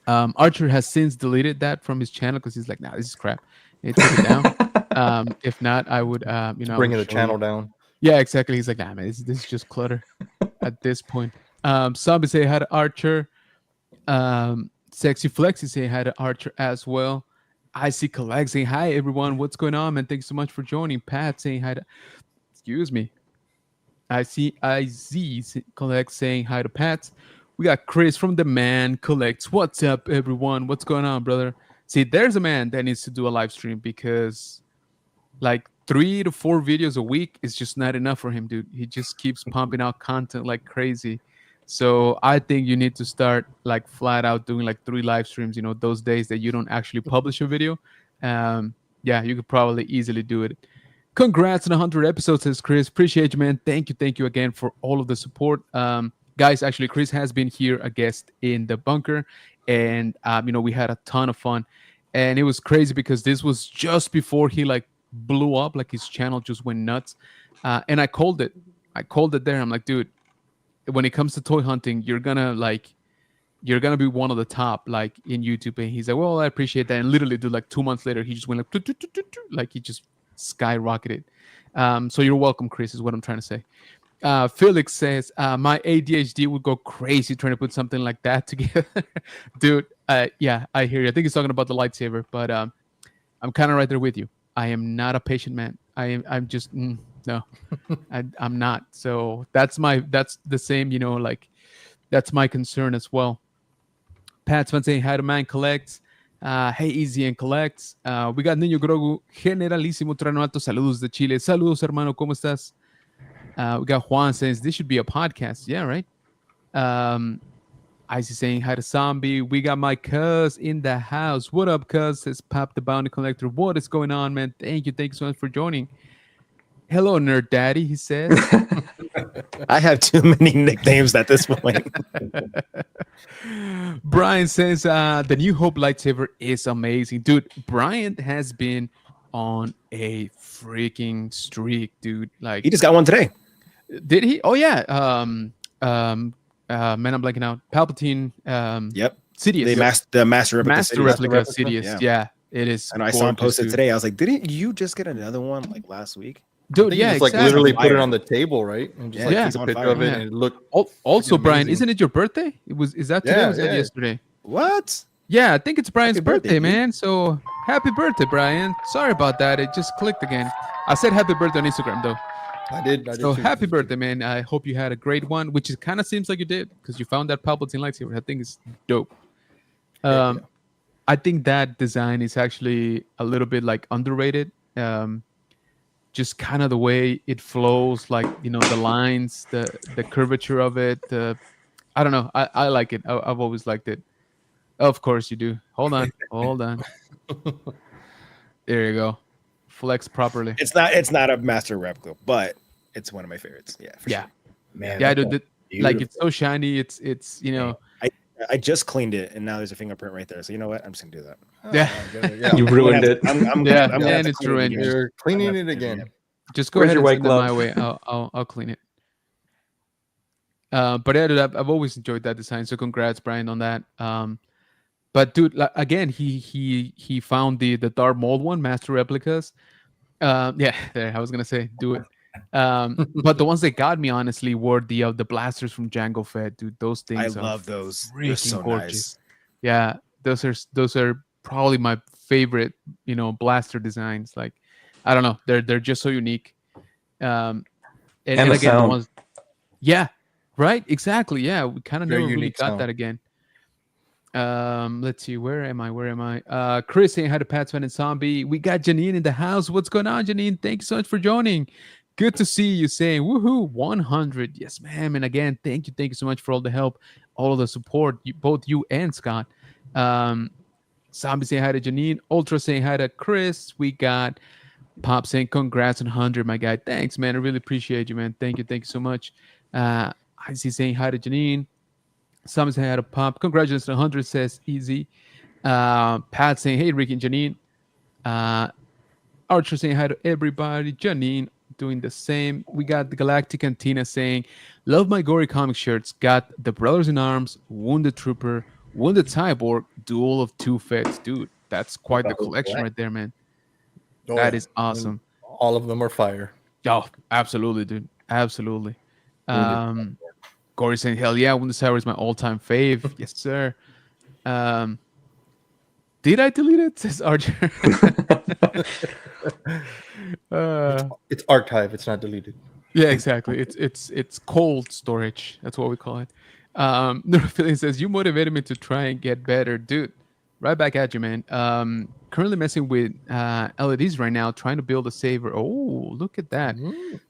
Archer has since deleted that from his channel, because he's like, nah, this is crap. He took it down. If not, I would, I Bringing would the show channel you. down. Yeah, exactly. He's like, nah, man, this is just clutter at this point. Zombie say hi to Archer. Sexy Flexi say hi to Archer as well. I see Collect saying hi, everyone. What's going on, man? Thanks so much for joining. Pat saying hi to, excuse me. I see Collect saying hi to Pat. We got Chris from the Man Collects. What's up, everyone? What's going on, brother? See, there's a man that needs to do a live stream, because like 3 to 4 videos a week is just not enough for him, dude. He just keeps pumping out content like crazy. So I think you need to start like flat out doing like 3 live streams, those days that you don't actually publish a video. Yeah, you could probably easily do it. Congrats on 100 episodes, says Chris. Appreciate you, man. Thank you again for all of the support. Guys, actually, Chris has been here, a guest in the bunker, and we had a ton of fun, and it was crazy because this was just before he like blew up, like his channel just went nuts. And I called it. There. I'm like, dude, when it comes to toy hunting, you're gonna be one of the top like in YouTube. And he's like, well, I appreciate that. And literally, dude, like 2 months later, he just went like, like he just skyrocketed. So you're welcome, Chris, is what I'm trying to say. Felix says, my ADHD would go crazy trying to put something like that together. Dude, yeah, I hear you. I think he's talking about the lightsaber, but I'm kind of right there with you. I am not a patient man. I'm just no, I'm not. So that's the same, like that's my concern as well. Pat's been saying hi to Man Collects. Hey, Easy and Collects. We got Niño Grogu, Generalísimo Trano Alto. Saludos de Chile. Saludos, hermano. ¿Cómo estás? We got Juan says this should be a podcast. Yeah, right. Icy saying hi to Zombie. We got my cuz in the house. What up, cuz? Says Pop the Bounty Collector. What is going on, man? Thank you so much for joining. Hello, Nerd Daddy, he says. I have too many nicknames at this point. Brian says the New Hope lightsaber is amazing. Dude, Brian has been on a freaking streak, dude. Like He just got one today. Did he? Oh yeah. Man, I'm blanking out. Palpatine. Yep. Sidious. The master replica. Master replica Sidious. Yeah, it is. And I saw him posted dude. today. I was like, didn't you just get another one like last week? Dude, yeah, just like exactly. literally put it on the table, right? And just Yeah, like take a picture of it, and it looked. Also, Brian, amazing. isn't it your birthday? Is that today? Yeah, or was that yeah. yesterday? What? Yeah, I think it's Brian's Happy birthday, birthday, dude. man. So happy birthday, Brian. Sorry about that. It just clicked again. I said happy birthday on Instagram though. I did. So too. happy birthday, man. I hope you had a great one, which it kind of seems like you did because you found that Palpatine lightsaber. I think it's dope. Yeah. I think that design is actually a little bit like underrated. Just kind of the way it flows, like the lines, the curvature of it. I don't know. I like it. I've always liked it. Of course you do. Hold on. There you go. Flex properly. It's not a master replica, but it's one of my favorites. Yeah. For sure. Man, Yeah, that's dude. Like it's so shiny. It's I just cleaned it, and now there's a fingerprint right there. So you know what? I'm just gonna do that. Yeah. You ruined it. I'm gonna Yeah, have to and clean it's it ruined. again. You're cleaning I'm it gonna- again. Just go Where's ahead your and white send it my glove? way. I'll clean it. But yeah, dude, I've always enjoyed that design. So congrats, Brian, on that. But dude, again, he found the Darth Maul one, Master Replicas. Yeah, there. I was gonna say, do it. But the ones that got me honestly were the blasters from Jango Fett, dude. Those I things are love those. They're freaking so gorgeous. nice. Yeah, those are probably my favorite, blaster designs. Like, I don't know, they're just so unique. Um, and, And and the again, the sound. ones, yeah, right, exactly, yeah. We kind of Very never really unique got sound. that again. Let's see, where am I? Chris saying hi to Pats Fan and Zombie. We got Janine in the house. What's going on, Janine? Thank you so much for joining. Good to see you. Saying woohoo 100. Yes, ma'am. And again, thank you so much for all the help, all of the support, both you and Scott. Um, Zombie saying hi to Janine. Ultra saying hi to Chris. We got Pop saying congrats on 100, my guy. Thanks, man. I really appreciate you, man. Thank you so much. I see saying hi to Janine. Some saying hi to Pop. Congratulations on 100, says Easy. Pat saying, hey, Ricky and Janine. Uh, Archer saying hi to everybody. Janine doing the same. We got the Galactic Cantina saying, love my gory comic shirts. Got the Brothers in Arms, Wounded Trooper, Wounded Cyborg, Duel of Two Feds. Dude, that's quite the collection right there, man. Oh, That yeah. is awesome. All of them are fire. Oh, absolutely, dude. Absolutely. Wounded. Corey saying, hell yeah, Wounded Cyborg is my all-time fave. Yes, sir. Did I delete it? Says Archer. It's archive. It's not deleted. Yeah, exactly. It's cold storage. That's what we call it. Neurophilia says, you motivated me to try and get better. Dude, right back at you, man. Currently messing with LEDs right now, trying to build a saver. Oh, look at that.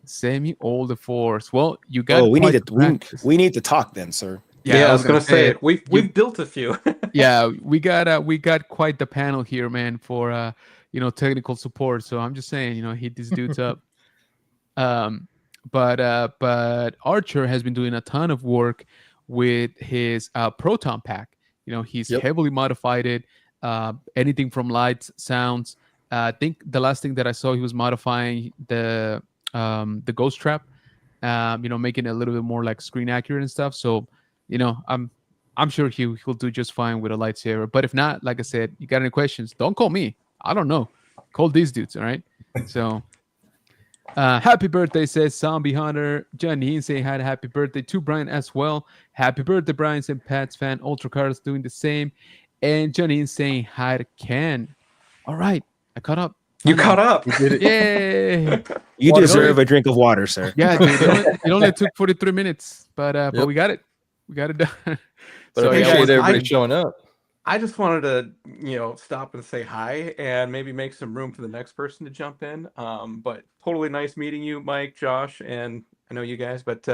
Semi-old Force. Well, you got Oh, we need quite to the practice. we need to talk then, sir. Yeah, I was gonna say it. we've built a few. Yeah, we got quite the panel here, man, for technical support. So I'm just saying, hit these dudes up. But Archer has been doing a ton of work with his proton pack. He's Yep. heavily modified it. Anything from lights, sounds. I think the last thing that I saw, he was modifying the ghost trap. Making it a little bit more like screen accurate and stuff. So, I'm sure he'll do just fine with a lightsaber. But if not, like I said, you got any questions, don't call me. I don't know. Call these dudes, all right? So happy birthday, says Zombie Hunter. Janine saying hi to happy birthday to Brian as well. Happy birthday, Brian, saying Pats fan. Ultra Carlos doing the same. And Janine saying hi to Ken. All right, I caught up. You caught up. You did it. Yay! You Water deserve break. a drink of water, sir. Yeah, dude. It only took 43 minutes, but we got it. We got it done. But So, I yeah, appreciate well, everybody showing up. I just wanted to, stop and say hi and maybe make some room for the next person to jump in. But totally nice meeting you, Mike, Josh, and I know you guys. But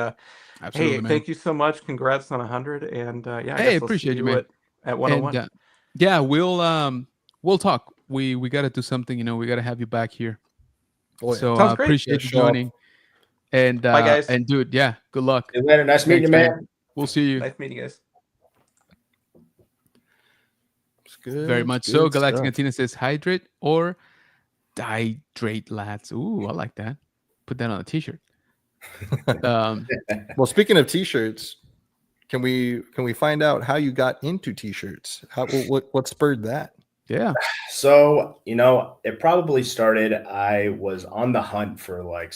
absolutely, hey, man. thank you so much. Congrats on 100. And I Hey, guess I'll see appreciate you, man. at 101. And yeah, we'll talk. We got to do something. We got to have you back here. Oh, yeah. So Sounds I great. appreciate Yeah, you show up. joining. And Bye, guys. And dude, yeah, good luck. See you later. Nice meeting you, Thanks, man. We'll see you. Nice meeting you guys. It's good. Very much good so. Galactic stuff. Cantina says hydrate or dihydrate, lads. Ooh, I like that. Put that on a t-shirt. Well, speaking of t-shirts, can we find out how you got into t-shirts? What spurred that? Yeah. So, it probably started. I was on the hunt for like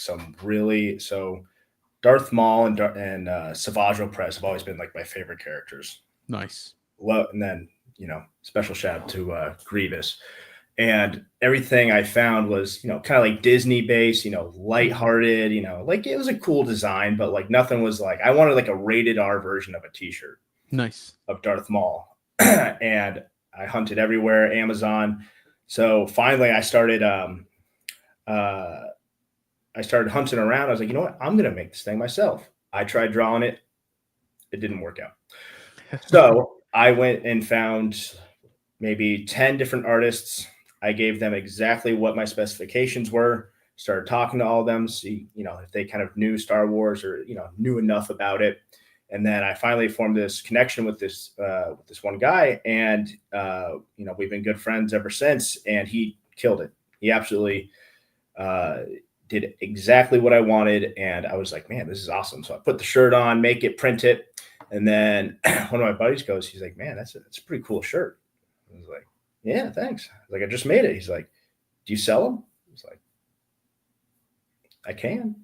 Darth Maul and Savage Opress have always been like my favorite characters. Nice. And then, special shout out to Grievous. And everything I found was, kind of like Disney based, lighthearted, like it was a cool design, but like nothing was like, I wanted like a rated R version of a t-shirt Nice. of Darth Maul. And I hunted everywhere, Amazon. So finally I started hunting around. I was like, you know what? I'm going to make this thing myself. I tried drawing it. It didn't work out. So I went and found maybe 10 different artists. I gave them exactly what my specifications were, started talking to all of them, see, if they kind of knew Star Wars or, knew enough about it. And then I finally formed this connection with this one guy, and we've been good friends ever since. And he killed it. He absolutely did exactly what I wanted, and I was like, man, this is awesome. So I put the shirt on, make it, print it, and then one of my buddies goes, he's like, man, that's a pretty cool shirt. I was like, yeah, thanks. I was like, I just made it. He's like, do you sell them? I was like, I can.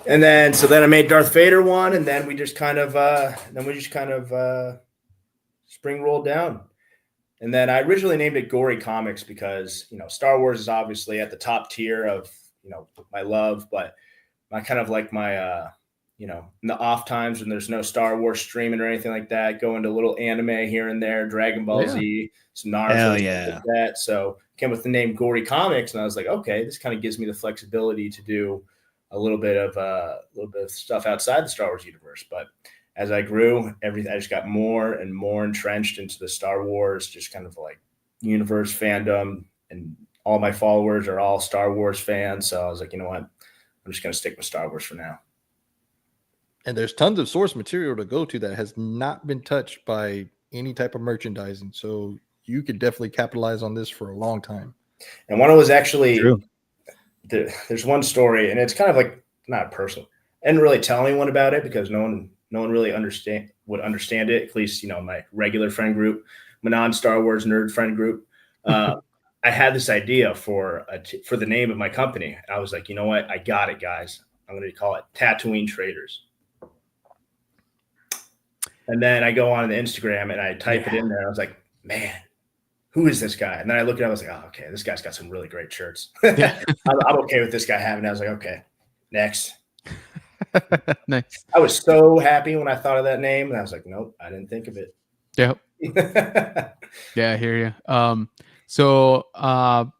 And then I made Darth Vader one, and then we just kind of spring rolled down. And then I originally named it Gory Comics because, you know, Star Wars is obviously at the top tier of, you know, my love, but I kind of like my you know, in the off times when there's no Star Wars streaming or anything like that, go into a little anime here and there, Dragon Ball Z, some Naruto, like that. So came with the name Gory Comics, and I was like, okay, this kind of gives me the flexibility to do a little bit of stuff outside the Star Wars universe. But as I grew, I just got more and more entrenched into the Star Wars, just kind of like universe fandom, and all my followers are all Star Wars fans. So I was like, you know what, I'm just going to stick with Star Wars for now. And there's tons of source material to go to that has not been touched by any type of merchandising. So you could definitely capitalize on this for a long time. And one was actually, there's one story, and it's kind of like not personal. I didn't really tell anyone about it because no one really would understand it. At least, you know, my regular friend group, my non-Star Wars nerd friend group. I had this idea for the name of my company. I was like, you know what? I got it, guys. I'm going to call it Tatooine Traders. And then I go on the Instagram and I type it in there. I was like, man, who is this guy? And then I look at it, I was like, oh, okay, this guy's got some really great shirts. I'm okay with this guy having it. I was like, okay, next. Nice. I was so happy when I thought of that name. And I was like, nope, I didn't think of it. Yep. Yeah, I hear you. So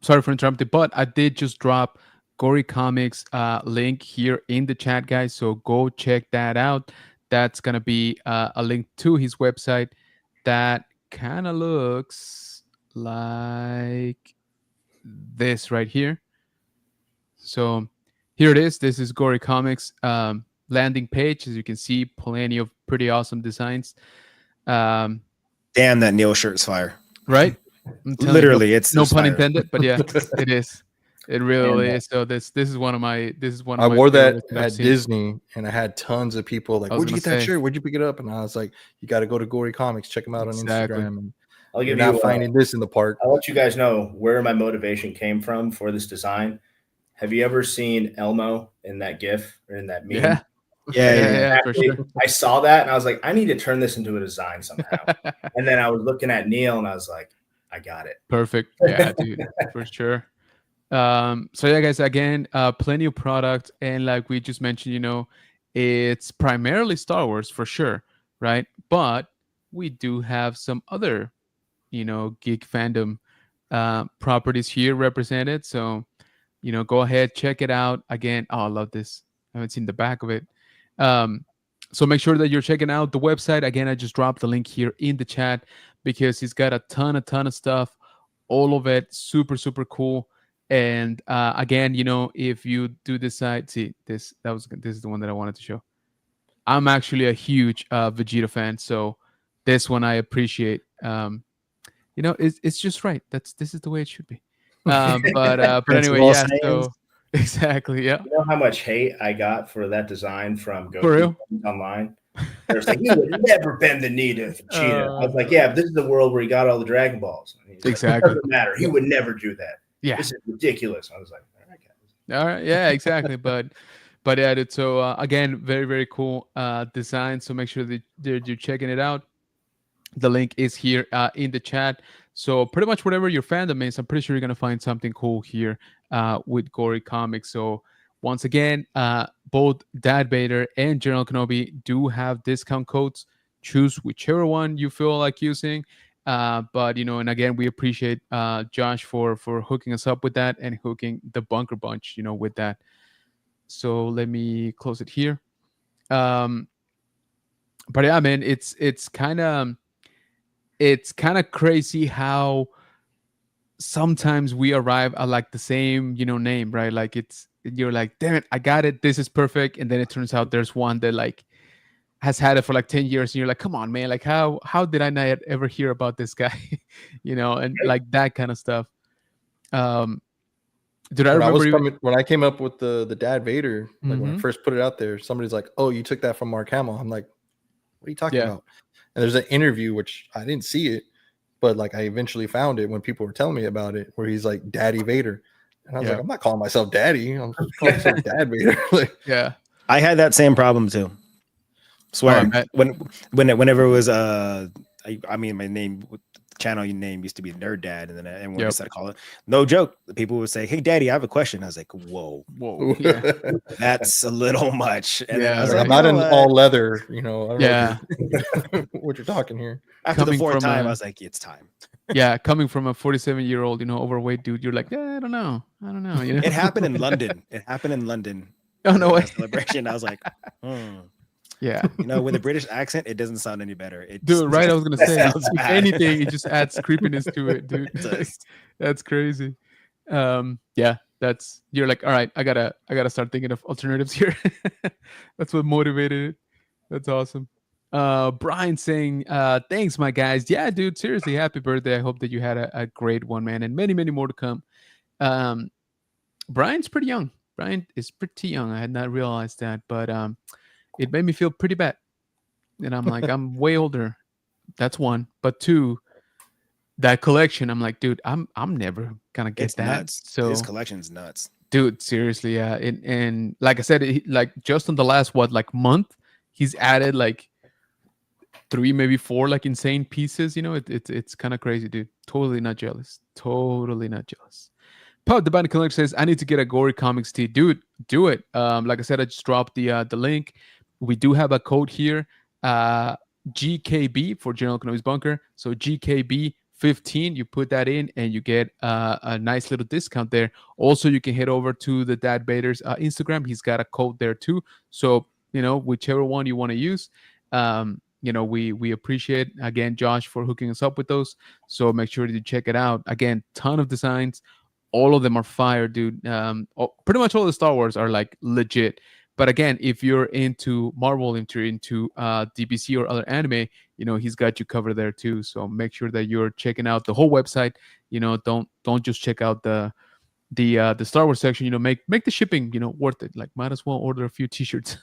sorry for interrupting, but I did just drop Gory Comics link here in the chat, guys. So go check that out. That's going to be a link to his website that kind of looks like this right here. So here it is. This is Gory Comics landing page. As you can see, plenty of pretty awesome designs. Damn, that Neil shirt's fire. Right? Literally, you, it's no pun fire. intended, but yeah, it is. It really is. So this is one of my I wore that at Disney, and I had tons of people like, "Where'd you get that shirt? Where'd you pick it up?" And I was like, "You got to go to Gory Comics, check them out on Instagram." And I'll give you finding this in the park. I'll let you guys know where my motivation came from for this design. Have you ever seen Elmo in that GIF or in that meme? Yeah, for sure. I saw that and I was like, I need to turn this into a design somehow. And then I was looking at Neil and I was like, I got it. Perfect. Yeah, dude, for sure. So yeah, guys, again, plenty of product, and like we just mentioned, you know, it's primarily Star Wars for sure, right? But we do have some other, you know, geek fandom properties here represented. So, you know, go ahead, check it out. Again, oh, I love this. I haven't seen the back of it. So make sure that you're checking out the website. Again, I just dropped the link here in the chat because he's got a ton of stuff, all of it super, super cool. And again, you know, if you do decide, see this is the one that I wanted to show. I'm actually a huge Vegeta fan, so this one I appreciate. You know, it's just right. This is the way it should be. But anyway, yeah. So exactly, yeah. You know how much hate I got for that design from Goku online? There's like, he would never bend the knee to Vegeta. I was like, yeah, but this is the world where he got all the Dragon Balls. Exactly. It doesn't matter. He would never do that. Yeah, this is ridiculous. I was like, all right, yeah, exactly. but yeah, dude, so again, very, very cool design. So make sure that you're checking it out. The link is here in the chat. So pretty much whatever your fandom is, I'm pretty sure you're gonna find something cool here with Gory Comics. So once again, both Dad Vader and General Kenobi do have discount codes. Choose whichever one you feel like using. But you know, and again, we appreciate Josh for hooking us up with that and hooking the Bunker Bunch, you know, with that. So let me close it here. But yeah, man, it's kind of crazy how sometimes we arrive at like the same, you know, name, right? Like you're like, damn it, I got it, this is perfect, and then it turns out there's one that like has had it for like 10 years and you're like, come on, man, like how did I not ever hear about this guy? You know, and like that kind of stuff. Did I remember when I came up with the Dad Vader, like when I first put it out there, somebody's like, oh, you took that from Mark Hamill. I'm like, what are you talking about? And there's an interview which I didn't see it, but like I eventually found it when people were telling me about it, where he's like Daddy Vader, and I was Yeah. like, I'm not calling myself Daddy, I'm calling myself Dad Vader. Like, Yeah. I had that same problem too. Swear. I bet. Whenever it was I mean my name channel name used to be Nerd Dad, and then everyone Yep. decided to call it. No joke. The people would say, "Hey, Daddy, I have a question." I was like, "Whoa, Whoa. Yeah. that's a little much." And then I Yeah, was like, like, I'm not "You in know what?" all leather, I don't Yeah. know what you're talking here. After the Coming fourth from time, a- I was like, "It's time." Yeah, coming from a 47-year-old, overweight dude, you're like, yeah, I don't know. It happened in London. It happened in London. Oh, no at way. a celebration. I was like, Yeah. with a British accent, it doesn't sound any better. It Dude, right? I was gonna say, sounds if bad. anything, it just adds creepiness to it, dude. It does. That's crazy. Yeah, you're like, all right, I gotta start thinking of alternatives here. That's what motivated it. That's awesome. Brian saying, thanks, my guys. Yeah, dude, seriously, happy birthday. I hope that you had a great one, man, and many, many more to come. Brian's pretty young. Brian is pretty young. I had not realized that, but it made me feel pretty bad. And I'm like, I'm way older. That's one. But two, that collection, I'm like, dude, I'm never gonna get It's that. nuts. So His collection's nuts. dude, seriously, yeah. And like I said, like just in the last month, he's added like 3, maybe 4 like insane pieces. It's kind of crazy, dude. Totally not jealous. Totally not jealous. Pub the Band Collector says, I need to get a Gory Comics tee. Dude, do it. Like I said, I just dropped the link. We do have a code here. GKB for General Kenobi's Bunker. So GKB 15, you put that in and you get a nice little discount there. Also, you can head over to the Dad Bader's Instagram. He's got a code there too. So, whichever one you want to use. We appreciate, again, Josh, for hooking us up with those. So make sure to check it out. Again, ton of designs. All of them are fire, dude. Pretty much all the Star Wars are like legit. But again, if you're into Marvel, if you're into DBC or other anime, he's got you covered there too. So make sure that you're checking out the whole website. Don't just check out the Star Wars section. Make the shipping worth it. Like, might as well order a few T-shirts.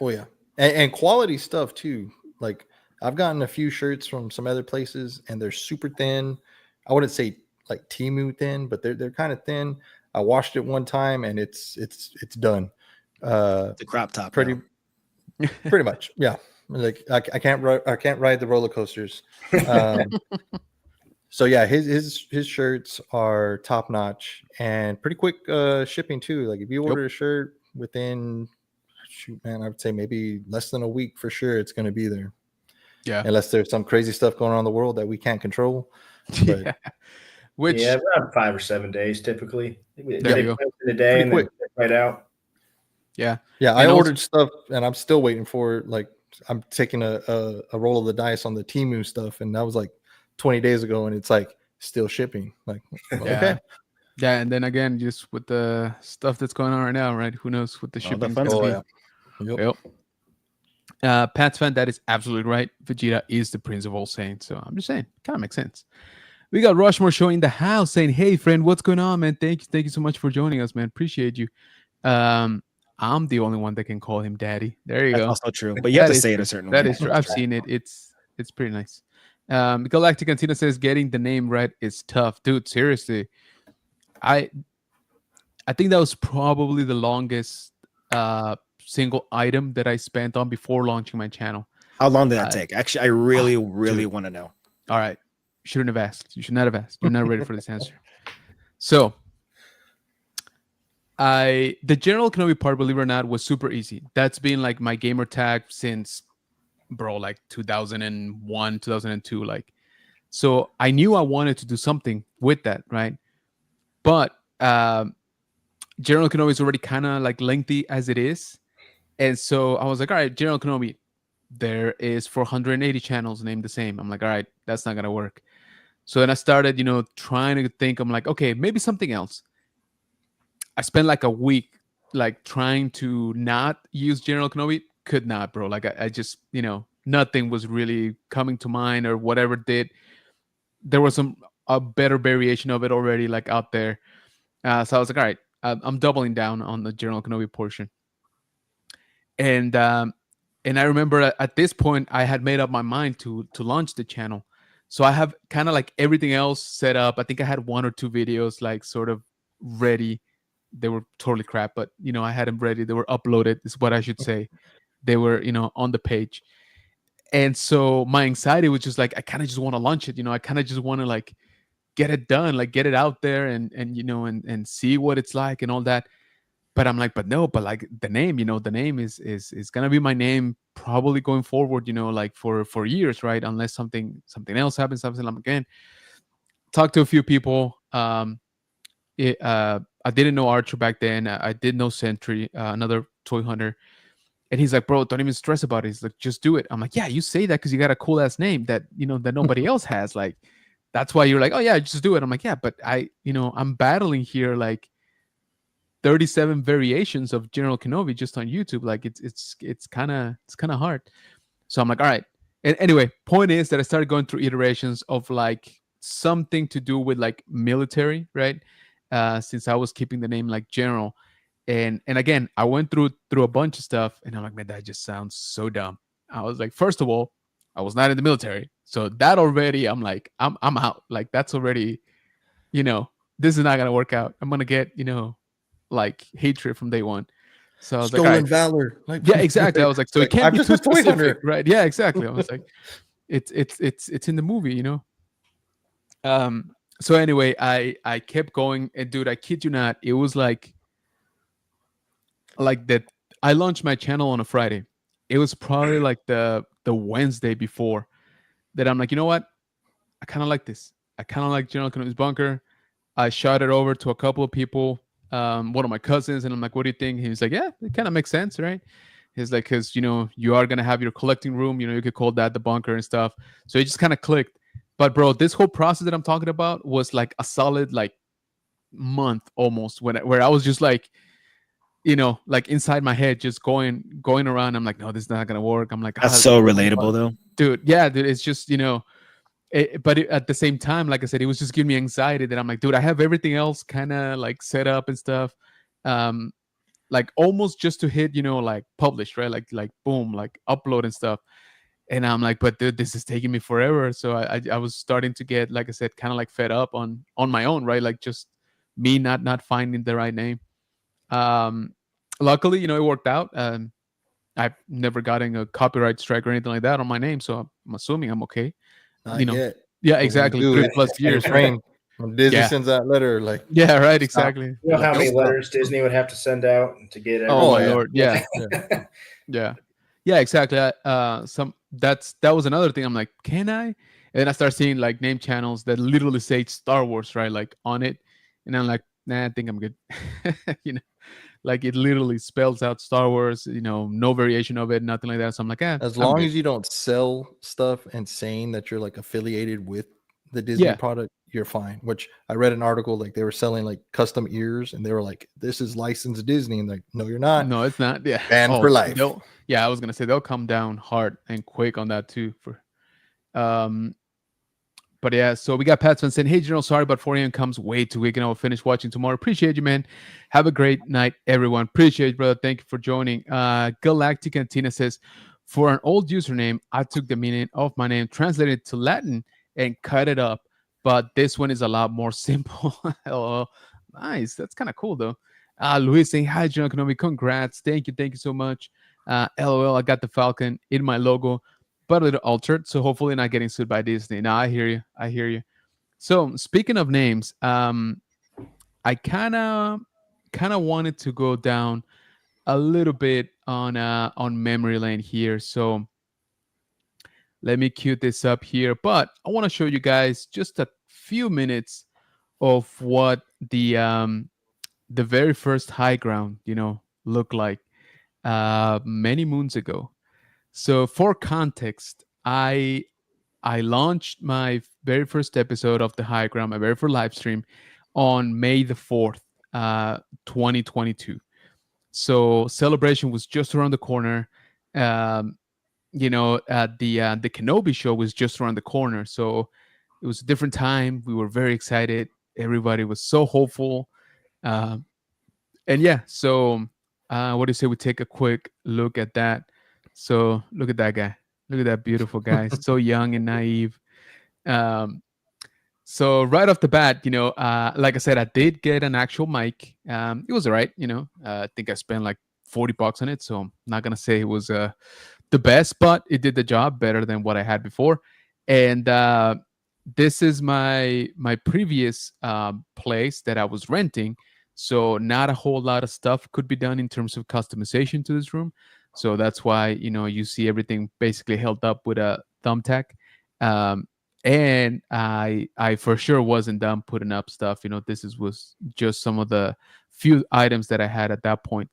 Oh yeah, and quality stuff too. Like, I've gotten a few shirts from some other places, and they're super thin. I wouldn't say like Temu thin, but they're kind of thin. I washed it one time, and it's done. The crop top. Pretty much, yeah. Like I can't ride the roller coasters. So yeah, his shirts are top notch and pretty quick shipping too. Like if you order a shirt within, I would say maybe less than a week for sure, it's going to be there. Yeah, unless there's some crazy stuff going on in the world that we can't control. But, yeah. Which around 5 or 7 days typically. There you go. In a day Pretty and quick. then right out. Yeah. I And ordered stuff and I'm still waiting for it. Like I'm taking a roll of the dice on the Temu stuff, and that was like 20 days ago, and it's like still shipping. Like, well, Yeah. okay. Yeah, and then again, just with the stuff that's going on right now, right? Who knows what the All the shipping? fun Oh, stuff. yeah. Yep. Pat's fan, that is absolutely right. Vegeta is the Prince of All Saints. So I'm just saying, kind of makes sense. We got Rushmore showing the house saying, hey friend, what's going on, man? Thank you so much for joining us, man. Appreciate you. I'm the only one that can call him daddy. There you That's go. also true. But you have That to is say it true. a certain That way. is true. I've seen it. It's pretty nice. Galactic Cantina says getting the name right is tough. Dude, seriously. I think that was probably the longest single item that I spent on before launching my channel. How long did that take? Actually, I really dude. want to know. All right. Shouldn't have asked. You should not have asked. You're not ready for this answer. So the General Kenobi part, believe it or not, was super easy. That's been like my gamer tag since like 2001, 2002. Like, so I knew I wanted to do something with that, right? But General Kenobi is already kind of like lengthy as it is. And so I was like, all right, General Kenobi, there is 480 channels named the same. I'm like, all right, that's not going to work. So then I started, trying to think. I'm like, okay, maybe something else. I spent like a week like trying to not use General Kenobi. Could not, bro. Like I just, nothing was really coming to mind or whatever did. There was a better variation of it already like out there. So I was like, all right, I'm doubling down on the General Kenobi portion. And And I remember at this point I had made up my mind to launch the channel. So I have kind of like everything else set up. I think I had one or two videos like sort of ready. They were totally crap, but I had them ready. They were uploaded, is what I should say. They were, on the page. And so my anxiety was just like, I kind of just want to launch it. I kind of just want to like get it done, like get it out there and see what it's like and all that. But I'm like, but no, but like the name, the name is gonna be my name probably going forward, like for years, right? Unless something else happens, something like again. Talk to a few people. I didn't know Archer back then. I did know Sentry, another toy hunter, and he's like, bro, don't even stress about it. He's like, just do it. I'm like, yeah, you say that because you got a cool ass name that that nobody else has. Like, that's why you're like, oh yeah, just do it. I'm like, yeah, but I'm battling here like 37 variations of General Kenobi just on YouTube. Like it's kind of hard. So I'm like, all right. And anyway, point is that I started going through iterations of like something to do with like military, right? Since I was keeping the name like General, and again, I went through a bunch of stuff, and I'm like, man, that just sounds so dumb. I was like, first of all, I was not in the military, so that already, I'm like, I'm out. Like that's already, you know, this is not gonna work out. I'm gonna get like hatred from day one. So I was like, all Stolen right, valor. Like, yeah, exactly. I was like, so it like, can't I'm be just too a toy specific, hunter. right? Yeah, exactly. I was like, it's in the movie. So anyway, I kept going, and dude, I kid you not, it was like that. I launched my channel on a Friday. It was probably like the Wednesday before that. I'm like, you know what? I kind of like this. I kind of like General Kenobi's bunker. I shot it over to a couple of people, one of my cousins, and I'm like, "What do you think?" He's like, "Yeah, it kind of makes sense, right?" He's like, "Because you are gonna have your collecting room. You could call that the bunker and stuff." So it just kind of clicked. But bro, this whole process that I'm talking about was like a solid like month almost where I was just like, like inside my head, just going around. I'm like, "No, this is not gonna work." I'm like, That's "Ah, so relatable, though. dude, yeah, dude, it's just at the same time, like I said, it was just giving me anxiety that I'm like, dude, I have everything else kind of like set up and stuff, um, like almost just to hit, like publish, right? Like boom, like upload and stuff. And I'm like, but dude, this is taking me forever. So I was starting to get, like I said, kind of like fed up on my own, right? Like just me not finding the right name. Um, Luckily, it worked out. I've never gotten a copyright strike or anything like that on my name, so I'm assuming I'm okay. Not You know, yet. yeah, But when you exactly. do, 3 it's plus the same years, right? frame. When Disney Yeah. sends that letter, like, Yeah, right, stop. exactly. You know They're how like, many nope. Stop. letters Disney would have to send out to get Oh Oh my everything? yeah. lord. Yeah. Yeah. Yeah, exactly. That was another thing. I'm like, can I? And then I start seeing like name channels that literally say Star Wars, right? Like on it. And I'm like, nah, I think I'm good. you know, like it literally spells out Star Wars, no variation of it, nothing like that. So I'm like, As I'm long good. as you don't sell stuff and saying that you're like affiliated with the Disney Yeah. product, you're fine. Which I read an article like they were selling like custom ears and they were like, this is licensed Disney. And like, no, you're not. No, it's not. Yeah. Banned Oh, for life. they'll yeah, I was gonna say they'll come down hard and quick on that too. Um But yeah, so we got Patsman saying, "Hey, General, sorry, but 4 a.m. comes way too quick, and I'll finish watching tomorrow. Appreciate you, man. Have a great night, everyone. Appreciate you, brother. Thank you for joining." Galactic Antina says, "For an old username, I took the meaning of my name, translated it to Latin, and cut it up. But this one is a lot more simple." LOL. Nice. That's kind of cool, though. Luis saying, "Hi, General Kenobi. Congrats. Thank you so much." LOL. I got the Falcon in my logo, but a little altered. So hopefully not getting sued by Disney. No, I hear you. I hear you. So speaking of names, I kind of wanted to go down a little bit on memory lane here. So let me cue this up here. But I want to show you guys just a few minutes of what the very first high ground, looked like many moons ago. So for context, I launched my very first episode of the High Ground, my very first live stream on May the 4th, 2022. So celebration was just around the corner. Um, the Kenobi show was just around the corner. So it was a different time. We were very excited. Everybody was so hopeful. And yeah, so what do you say we take a quick look at that? So look at that guy. Look at that beautiful guy. So young and naive. Um, so right off the bat, like I said, I did get an actual mic. It was all right. I think I spent like $40 on it. So I'm not gonna say it was the best, but it did the job better than what I had before. And this is my previous place that I was renting. So not a whole lot of stuff could be done in terms of customization to this room. So that's why you see everything basically held up with a thumbtack. Um, and I for sure wasn't done putting up stuff. Was just some of the few items that I had at that point.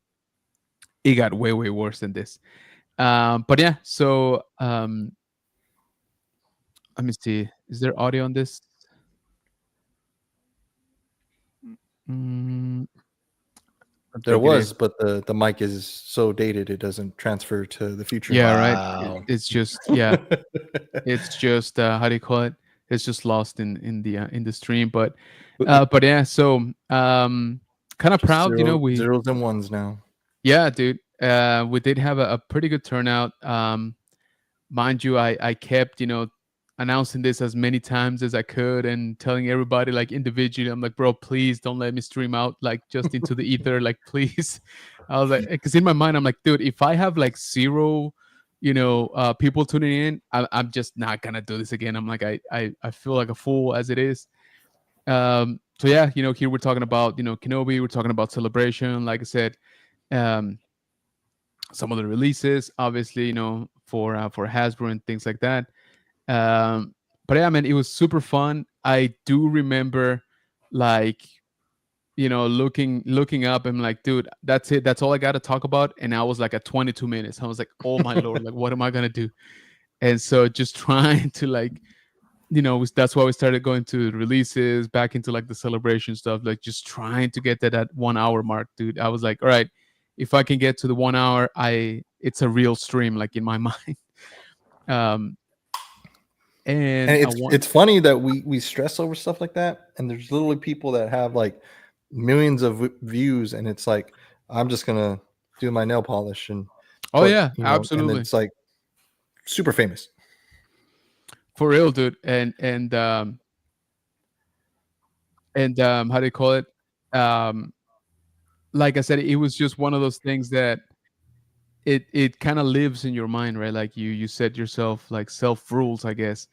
It got way worse than this. But yeah, so let me see. Is there audio on this? Mm, I There think it is. was, but the mic is so dated it doesn't transfer to the future. Yeah, right. Wow. It's just yeah, it's just how do you call it? It's just lost in the stream. But yeah, so kind of Just proud. zeros and ones now. Yeah, dude. We did have a pretty good turnout. Mind you, I kept announcing this as many times as I could and telling everybody like individually. I'm like, bro, please don't let me stream out like just into the ether, like please. I was like, because in my mind I'm like, dude, if I have like zero, people tuning in, I'm just not gonna do this again. I'm like, I feel like a fool as it is. So yeah, here we're talking about Kenobi. We're talking about Celebration. Like I said, um, some of the releases, obviously, for Hasbro and things like that. But yeah, man, it was super fun. I do remember, like, looking up and like, dude, that's it. That's all I got to talk about. And I was like at 22 minutes. I was like, oh my lord, like, what am I gonna do? And so just trying to like, that's why we started going to releases, back into like the celebration stuff, like just trying to get to that 1 hour mark, dude. I was like, all right, if I can get to the 1 hour, it's a real stream, like in my mind. Um, and And I want, it's funny that we stress over stuff like that, and there's literally people that have like millions of views, and it's like I'm just gonna do my nail polish and oh put yeah, and absolutely, it's like super famous. for real, dude. And how do you call it? Um, like I said, it was just one of those things that it kind of lives in your mind, right? Like you set yourself like self rules, I guess.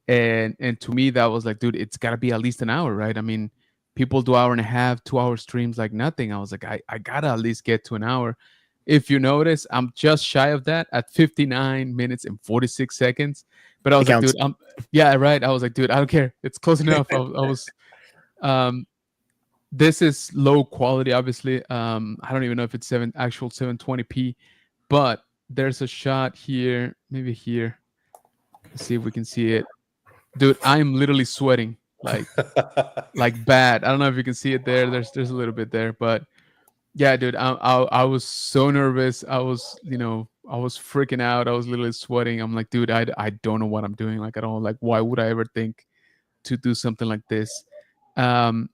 And to me that was like, dude, it's got to be at least an hour, right? I mean, people do hour and a half, 2 hour streams like nothing. I was like, I gotta at least get to an hour. If you notice, I'm just shy of that at 59 minutes and 46 seconds. But I It was like, dude, counts. yeah, right. I was like, dude, I don't care, it's close enough. I was um this is low quality, obviously. I don't even know if it's actual 720p, but there's a shot here, maybe here. Let's see if we can see it. Dude, I'm literally sweating like bad. I don't know if you can see it there. There's a little bit there, but yeah, dude, I was so nervous. I was freaking out. I was literally sweating. I'm like, dude, I don't know what I'm doing. Like, I don't, like, why would I ever think to do something like this? Um,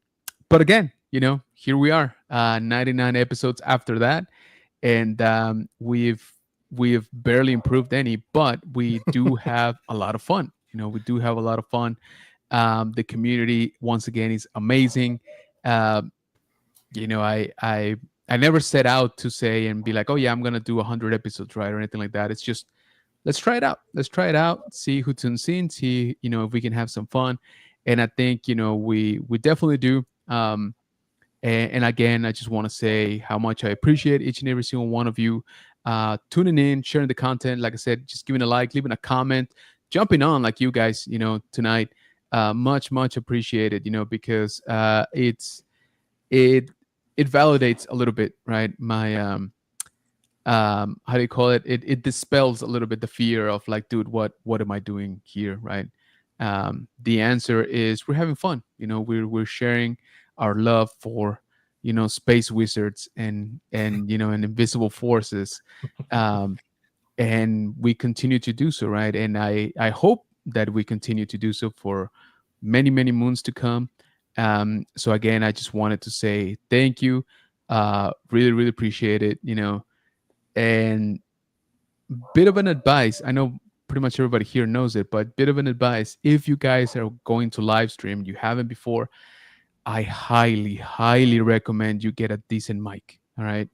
but again, here we are, 99 episodes after that, and we've barely improved any, but we do have a lot of fun. We do have a lot of fun. The community, once again, is amazing. Um, I never set out to say and be like, oh yeah, I'm gonna do 100 episodes, right, or anything like that. It's just, let's try it out. Let's try it out. See who tunes in. See if we can have some fun. And I think we definitely do. And again, I just want to say how much I appreciate each and every single one of you tuning in, sharing the content. Like I said, just giving a like, leaving a comment, jumping on like you guys, tonight. Much appreciated, because it it validates a little bit, right? My how do you call it? It dispels a little bit the fear of like, dude, what am I doing here, right? The answer is we're having fun. We're sharing our love for space wizards and invisible forces, um, and we continue to do so, right? And I hope that we continue to do so for many moons to come. So again, I just wanted to say thank you. Really appreciate it. And bit of an advice. I know pretty much everybody here knows it, but bit of an advice. If you guys are going to live stream, you haven't before, I highly, highly recommend you get a decent mic. All right.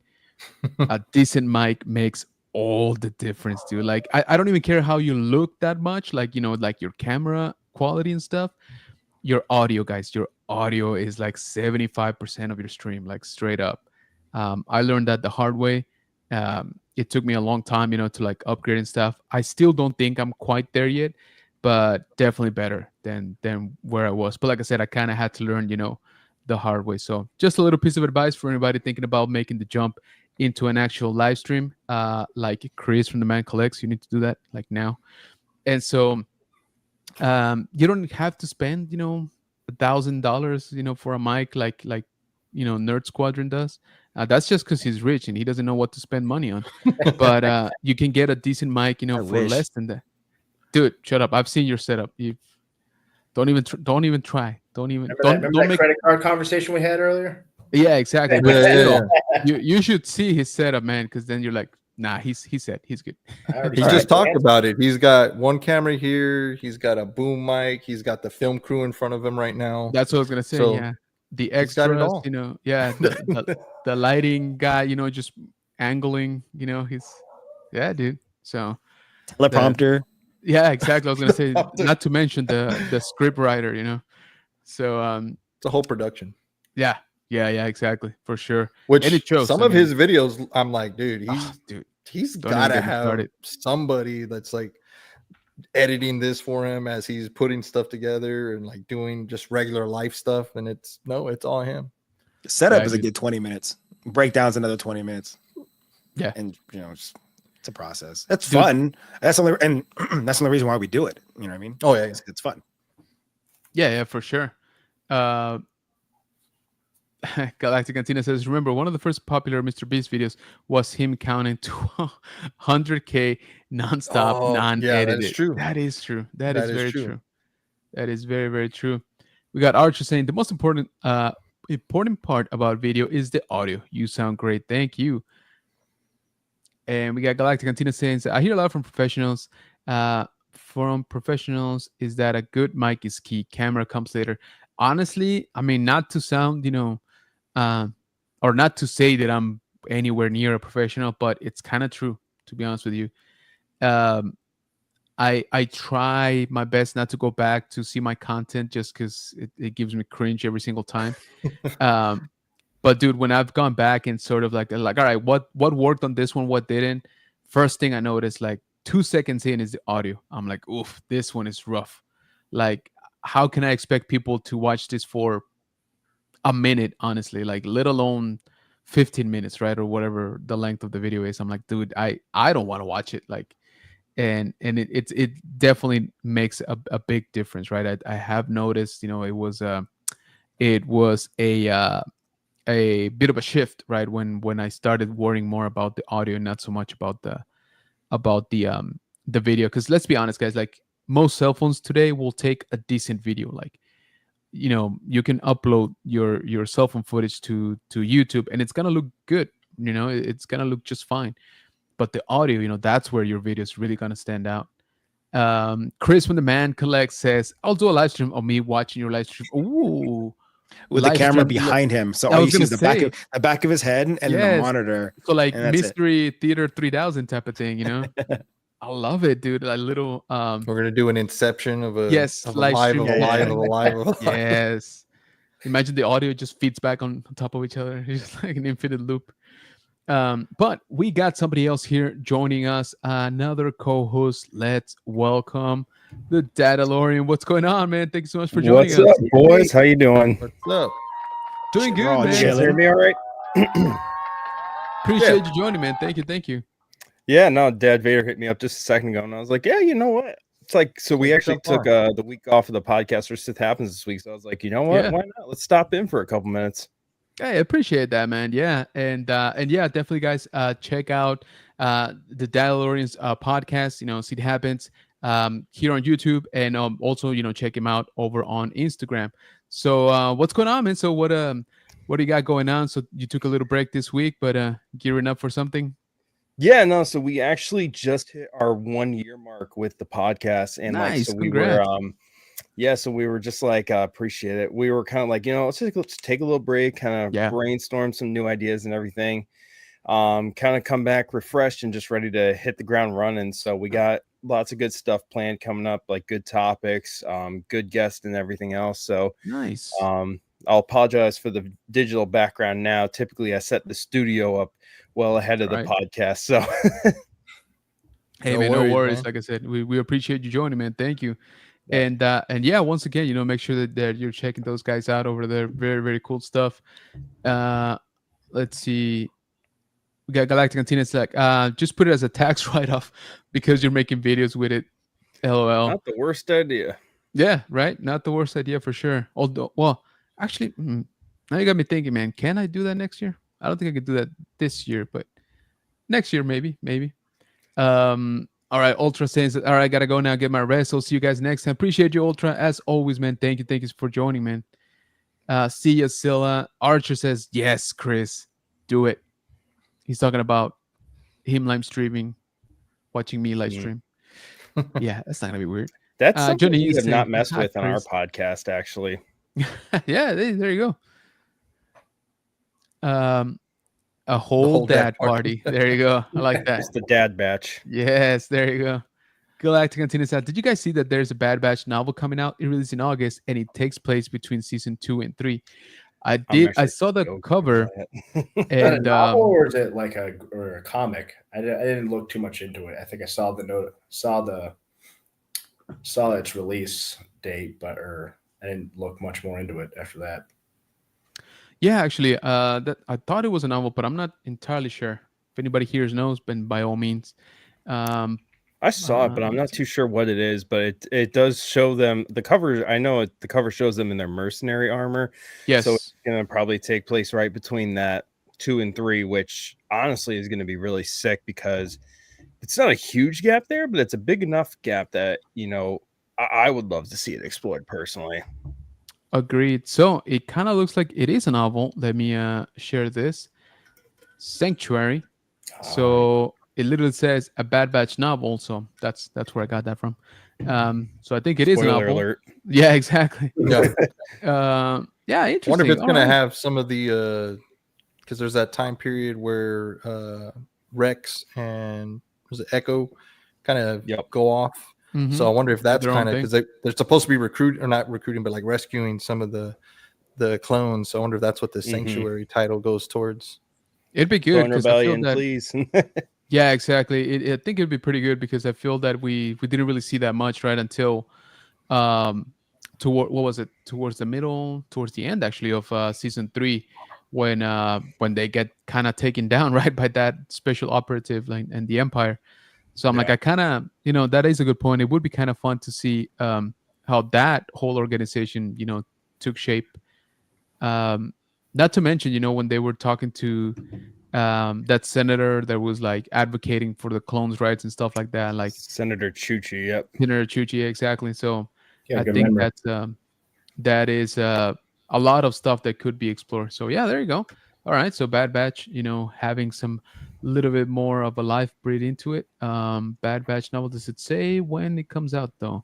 A decent mic makes all the difference, dude. Like, I don't even care how you look that much, like, like your camera quality and stuff. Your audio, guys, your audio is like 75% of your stream, like straight up. I learned that the hard way. It took me a long time, to like upgrade and stuff. I still don't think I'm quite there yet, but definitely better than where I was. But like I said, I kind of had to learn, the hard way. So just a little piece of advice for anybody thinking about making the jump into an actual live stream, like Chris from the Man Collects. You need to do that like now. And so you don't have to spend $1,000 for a mic like Nerd Squadron does. That's just because he's rich and he doesn't know what to spend money on. But you can get a decent mic I for wish. less than that. Dude, shut up. I've seen your setup. You don't even try. Don't even Remember don't that make credit card conversation we had earlier? Yeah, exactly. But Yeah, yeah, still, yeah. you should see his setup, man, because then you're like, nah, he said he's good. I already He tried just to talked answer. about it. He's got one camera here. He's got a boom mic. He's got the film crew in front of him right now. That's what I was gonna say. So Yeah, the he's got it extras, all. yeah, the lighting guy, just angling, he's yeah, dude. So the Teleprompter. yeah, exactly. I was gonna say, not to mention the script writer, So It's a whole production. yeah, yeah, exactly, for sure. Which And it shows. some I of mean, his videos, I'm like, dude, dude, he's don't even got to get me have started. somebody that's like editing this for him as he's putting stuff together and like doing just regular life stuff. And it's all him. Setup Yeah, is a dude. good 20 minutes. Breakdown's another 20 minutes. Yeah. And it's a process. That's Dude. fun. That's the only that's the only reason why we do it. You know what I mean? Oh yeah, It's fun. Yeah, for sure. Galactic Cantina says, remember, one of the first popular Mr. Beast videos was him counting to 100K nonstop, Oh, yeah, that non-edited. is true. That is true. That That is is very true. true. That is very, very true. We got Archer saying, the most important part about video is the audio. You sound great. Thank you. And we got Galactic Cantina saying, I hear a lot from professionals. Is that a good mic is key. Camera comes later. Honestly, I mean, not to sound, or not to say that I'm anywhere near a professional, but it's kind of true, to be honest with you. I try my best not to go back to see my content just because it gives me cringe every single time. But dude, when I've gone back and sort of like all right, what worked on this one, what didn't? First thing I noticed, like 2 seconds in, is the audio. I'm like, oof, this one is rough. Like, how can I expect people to watch this for a minute, honestly, like let alone 15 minutes, right? Or whatever the length of the video is. I'm like, dude, I don't want to watch it. Like, and it definitely makes a big difference, right? I have noticed, it was a bit of a shift, right? When I started worrying more about the audio and not so much about the video. Because let's be honest, guys, like most cell phones today will take a decent video. Like, you can upload your cell phone footage to YouTube and it's gonna look good. It's gonna look just fine. But the audio, that's where your video is really gonna stand out. Chris from the Man Collect says, I'll do a live stream of me watching your live stream. Ooh. With the Live camera stream- behind him. So I all was you see gonna is the say. back of his head and then the Yes. monitor. So like And that's it. Mystery Theater 3000 type of thing, I love it, dude. A little We're gonna do an inception of a Yes, of a live live stream. of a Yeah, live yeah. of a live of a live. Yes. Imagine the audio just feeds back on top of each other. It's just like an infinite loop. But we got somebody else here joining us, another co-host. Let's welcome the Dadalorian. What's going on, man? Thank you so much for joining What's us. up, boys? How you doing? What's up? Doing good, Raw man. You guys chilling. hear me all right? Appreciate you joining, man. Thank you. Yeah, no, Dad Vader hit me up just a second ago, and I was like, yeah, you know what? It's like, so we Let's actually jump took the week off of the podcast for Sith Happens this week. So I was like, you know what? Yeah. Why not? Let's stop in for a couple minutes. I appreciate that, man. Yeah, and yeah, definitely, guys. Check out the Dadalorian's podcast. See it happens here on YouTube, and also check him out over on Instagram. So what's going on, man? So what do you got going on? So you took a little break this week, but gearing up for something. Yeah, no, so we actually just hit our 1 year mark with the podcast, and like, Nice. so we were, Congrats. yeah, so we were just like, appreciate it. We were kind of like, let's take a little break, kind of Yeah. brainstorm some new ideas and everything. Kind of come back refreshed and just ready to hit the ground running. So we got lots of good stuff planned coming up, like good topics, good guests and everything else. So Nice. I'll apologize for the digital background now. Typically I set the studio up well ahead of the Right. podcast. So Hey No man, no worries, worries. man. Like I said, we appreciate you joining, man. Thank you. And yeah, once again, make sure that you're checking those guys out over there. Very, very cool stuff. Let's see. We got Galactic Cantina. It's like just put it as a tax write-off because you're making videos with it. LOL. not the worst idea. Yeah, right. Not the worst idea for sure. Although, well, actually, now you got me thinking, man. Can I do that next year? I don't think I could do that this year, but next year maybe, maybe. All right, Ultra saying, all right, I gotta go now, get my rest. I'll see you guys next time. Appreciate you, Ultra, as always, man. Thank you for joining, man. See ya, Scylla. Archer says, yes, Chris, do it. He's talking about him live streaming, watching me live stream. Yeah, that's not gonna be weird. That's something Johnny we is have not saying, messed "Hi, with on our Chris." podcast, actually. Yeah, there you go. A whole whole dad dad party. party. There you go. I like that. It's the dad batch. Yes, there you go. Galactic continues out. Did you guys see that there's a Bad Batch novel coming out? It released in August, and it takes place between season 2 and 3. I I'm did. I actually saw the joking cover, about Is that a and novel or is it like a comic? I didn't look too much into it. I think I saw the note, saw its release date, but I didn't look much more into it after that. yeah, actually, that I thought it was a novel, but I'm not entirely sure. If anybody here knows, then by all means. Um, I saw it, but I'm not too sure what it is. But it does show them the cover. I know the cover shows them in their mercenary armor. yes, So it's gonna probably take place right between that 2 and 3, which honestly is gonna be really sick because it's not a huge gap there, but it's a big enough gap that I would love to see it explored personally. agreed. So it kind of looks like it is a novel. Let me share this. Sanctuary. So it literally says a Bad Batch novel. So that's where I got that from. So I think it is a Spoiler novel. alert. Yeah, exactly. Yeah. Yeah, I interesting. wonder if it's All gonna right. have some of the because there's that time period where Rex and was it Echo kind of Yep. go off. Mhm. So I wonder if that's their own kind of thing. because they're supposed to be or not recruiting, but like rescuing some of the clones. So I wonder if that's what the Sanctuary title goes towards. It'd be good Clone because I feel Rebellion, that. please. Yeah, exactly. I think it'd be pretty good because I feel that we didn't really see that much right until toward what was it towards the end actually of season 3 when they get kind of taken down right by that special operative like and the Empire. So I'm like Yeah. I kind of that is a good point. It would be kind of fun to see how that whole organization took shape. Not to mention when they were talking to that senator that was like advocating for the clones' rights and stuff like that, like Senator Chuchi. Yep. Senator Chuchi, exactly. So Yeah, I good think memory. that is a lot of stuff that could be explored. So yeah, there you go. All right, so Bad Batch, having some little bit more of a life breed into it. Bad Batch novel. Does it say when it comes out though?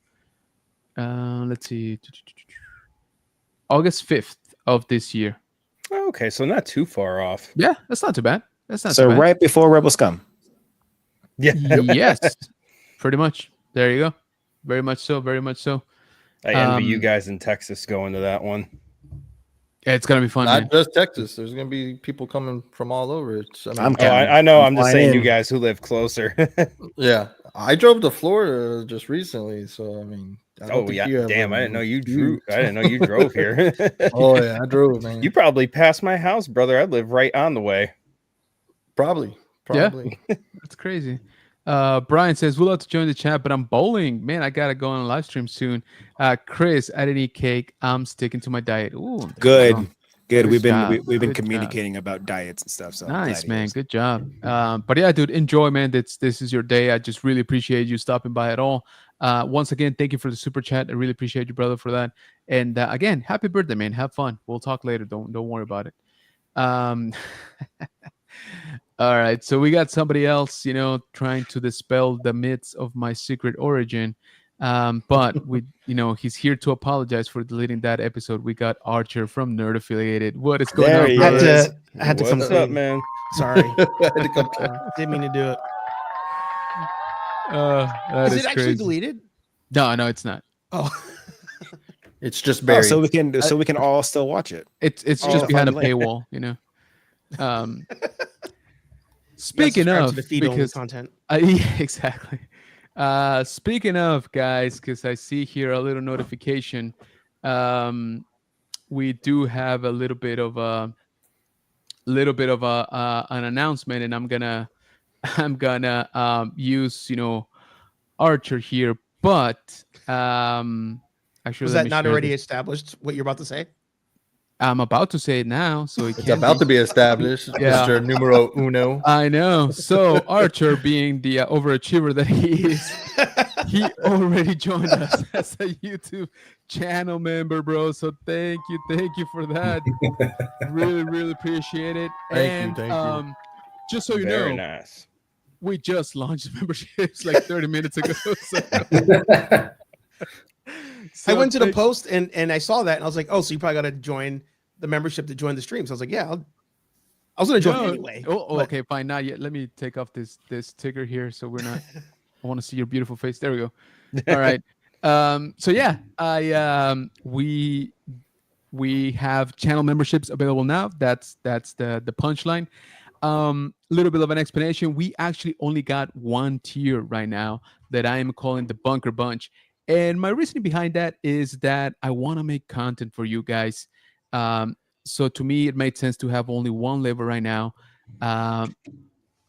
Let's see. August 5th of this year. Okay, so not too far off. Yeah, that's not too bad. That's not So too bad. right before Rebel Scum. Yeah. Yes, pretty much. There you go. Very much so. Very much so. I envy you guys in Texas going to that one. Yeah, it's gonna be fun, man. Not just Texas. There's gonna be people coming from all over. It's, I mean, I'm Oh, I know. I'm just flying saying, in. you guys who live closer. yeah. I drove to Florida just recently, so I mean, I don't Oh think yeah, you have damn! I didn't know you drew. huge- I didn't know you drove here. Oh yeah, I drove, man. You probably passed my house, brother. I live right on the way. probably. That's crazy. Brian says, we'll have to join the chat, but I'm bowling. Man, I gotta go on a live stream soon. Chris, I didn't eat cake. I'm sticking to my diet. Ooh, there you Good. go. Good. Good We've been job. we've been Good job. communicating about diets and stuff. So I'm Nice, glad he man. is. Good job. But yeah, dude, enjoy, man. This is your day. I just really appreciate you stopping by at all. Once again, thank you for the super chat. I really appreciate you, brother, for that. And again, happy birthday, man. Have fun. We'll talk later. Don't worry about it. Um, All right, so we got somebody else, trying to dispel the myths of my secret origin. But he's here to apologize for deleting that episode. We got Archer from Nerd Affiliated. What is going There on, he I had brother? is. to. I had to come What's clean. up, man? Sorry, I had to come clean. didn't mean to do it. That Is it actually crazy. deleted? No, it's not. Oh, It's just Oh, buried. so we can all still watch it. It's Oh, just behind a finally. paywall. Um, you gotta speaking subscribe of, to the feed only because content. yeah, exactly. Speaking of, guys, because I see here a little notification. We do have a little bit of an announcement, and I'm gonna use Archer here, but actually, Was let that me not share already this. established? What you're about to say? I'm about to say it now, so it It's can about to be established, Yeah. Mr. Numero Uno. I know. So Archer, being the overachiever that he is, he already joined us as a YouTube channel member, bro. So thank you for that. Really, really appreciate it. Thank you. Just so you Very know, nice. we just launched memberships like 30 minutes ago. I went to the thank- post and I saw that and I was like, oh, so you probably got to join the membership to join the stream. So I was like, yeah, I was going to join No. anyway. Oh, but- okay, fine. Not yet. Let me take off this ticker here, so we're not. I want to see your beautiful face. There we go. All right. So yeah, we have channel memberships available now. That's the punchline. Little bit of an explanation. We actually only got one tier right now that I am calling the Bunker Bunch. And my reasoning behind that is that I want to make content for you guys. So to me, it made sense to have only one level right now,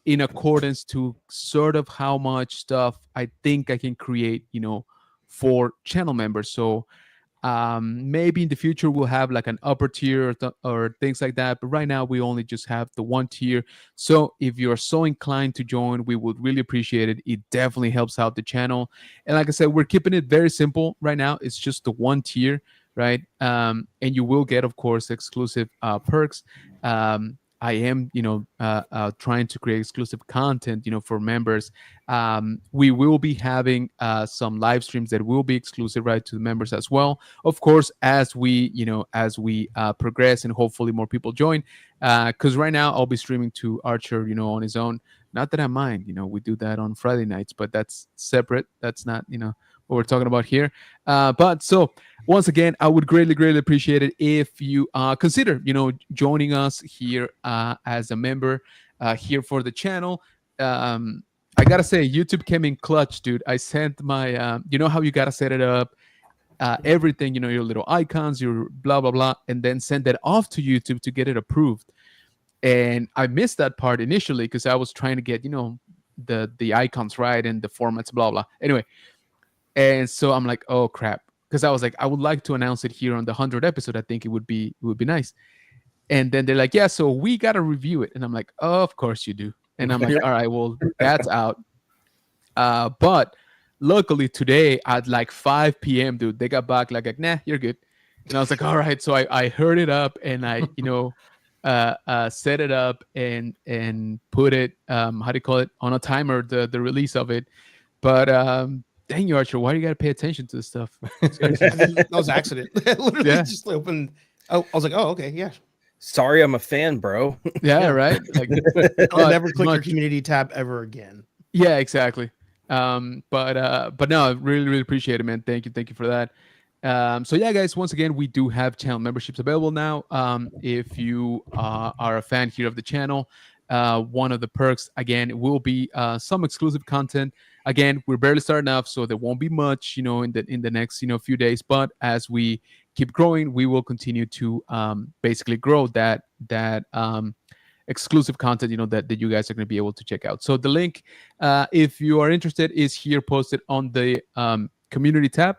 in accordance to sort of how much stuff I think I can create, for channel members. So maybe in the future we'll have like an upper tier or things like that, but right now we only just have the one tier. So if you're so inclined to join, we would really appreciate it. It definitely helps out the channel. And like I said, we're keeping it very simple right now. It's just the one tier, right? And you will get, of course, exclusive perks. I am, trying to create exclusive content, for members. We will be having some live streams that will be exclusive, right, to the members as well. Of course, as we progress and hopefully more people join. Because right now I'll be streaming to Archer, on his own. Not that I mind, we do that on Friday nights, but that's separate. That's not, what we're talking about here. But so once again, I would greatly appreciate it if you consider, joining us here as a member here for the channel. I gotta say, YouTube came in clutch, dude. I sent my, you know how you gotta set it up, everything, your little icons, your blah blah blah, and then send that off to YouTube to get it approved. And I missed that part initially because I was trying to get, the icons right and the formats, blah blah. Anyway, and so I'm like, oh crap, because I was like, I would like to announce it here on the 100th episode. I think it would be nice. And then they're like, yeah, so we gotta review it, and I'm like, oh, of course you do. And I'm like, all right, well, that's out. But luckily today at like 5 p.m., dude, they got back like, nah, you're good. And I was like, all right. So I heard it up and I, set it up and put it, how do you call it, on a timer, the release of it. But dang you, Archer, why do you gotta pay attention to this stuff? That was an accident. Literally Yeah. just opened. Oh, I was like, oh, okay, yeah. Sorry, I'm a fan, bro. Yeah, right. Like, I'll never click your much- community tab ever again. Yeah, exactly. But no, I really appreciate it, man. Thank you for that. So yeah, guys, once again, we do have channel memberships available now. If you are a fan here of the channel, one of the perks again will be some exclusive content. Again, we're barely starting off, so there won't be much, in the next few days. But as we keep growing, we will continue to basically grow that exclusive content, that you guys are going to be able to check out. So the link, if you are interested, is here posted on the community tab.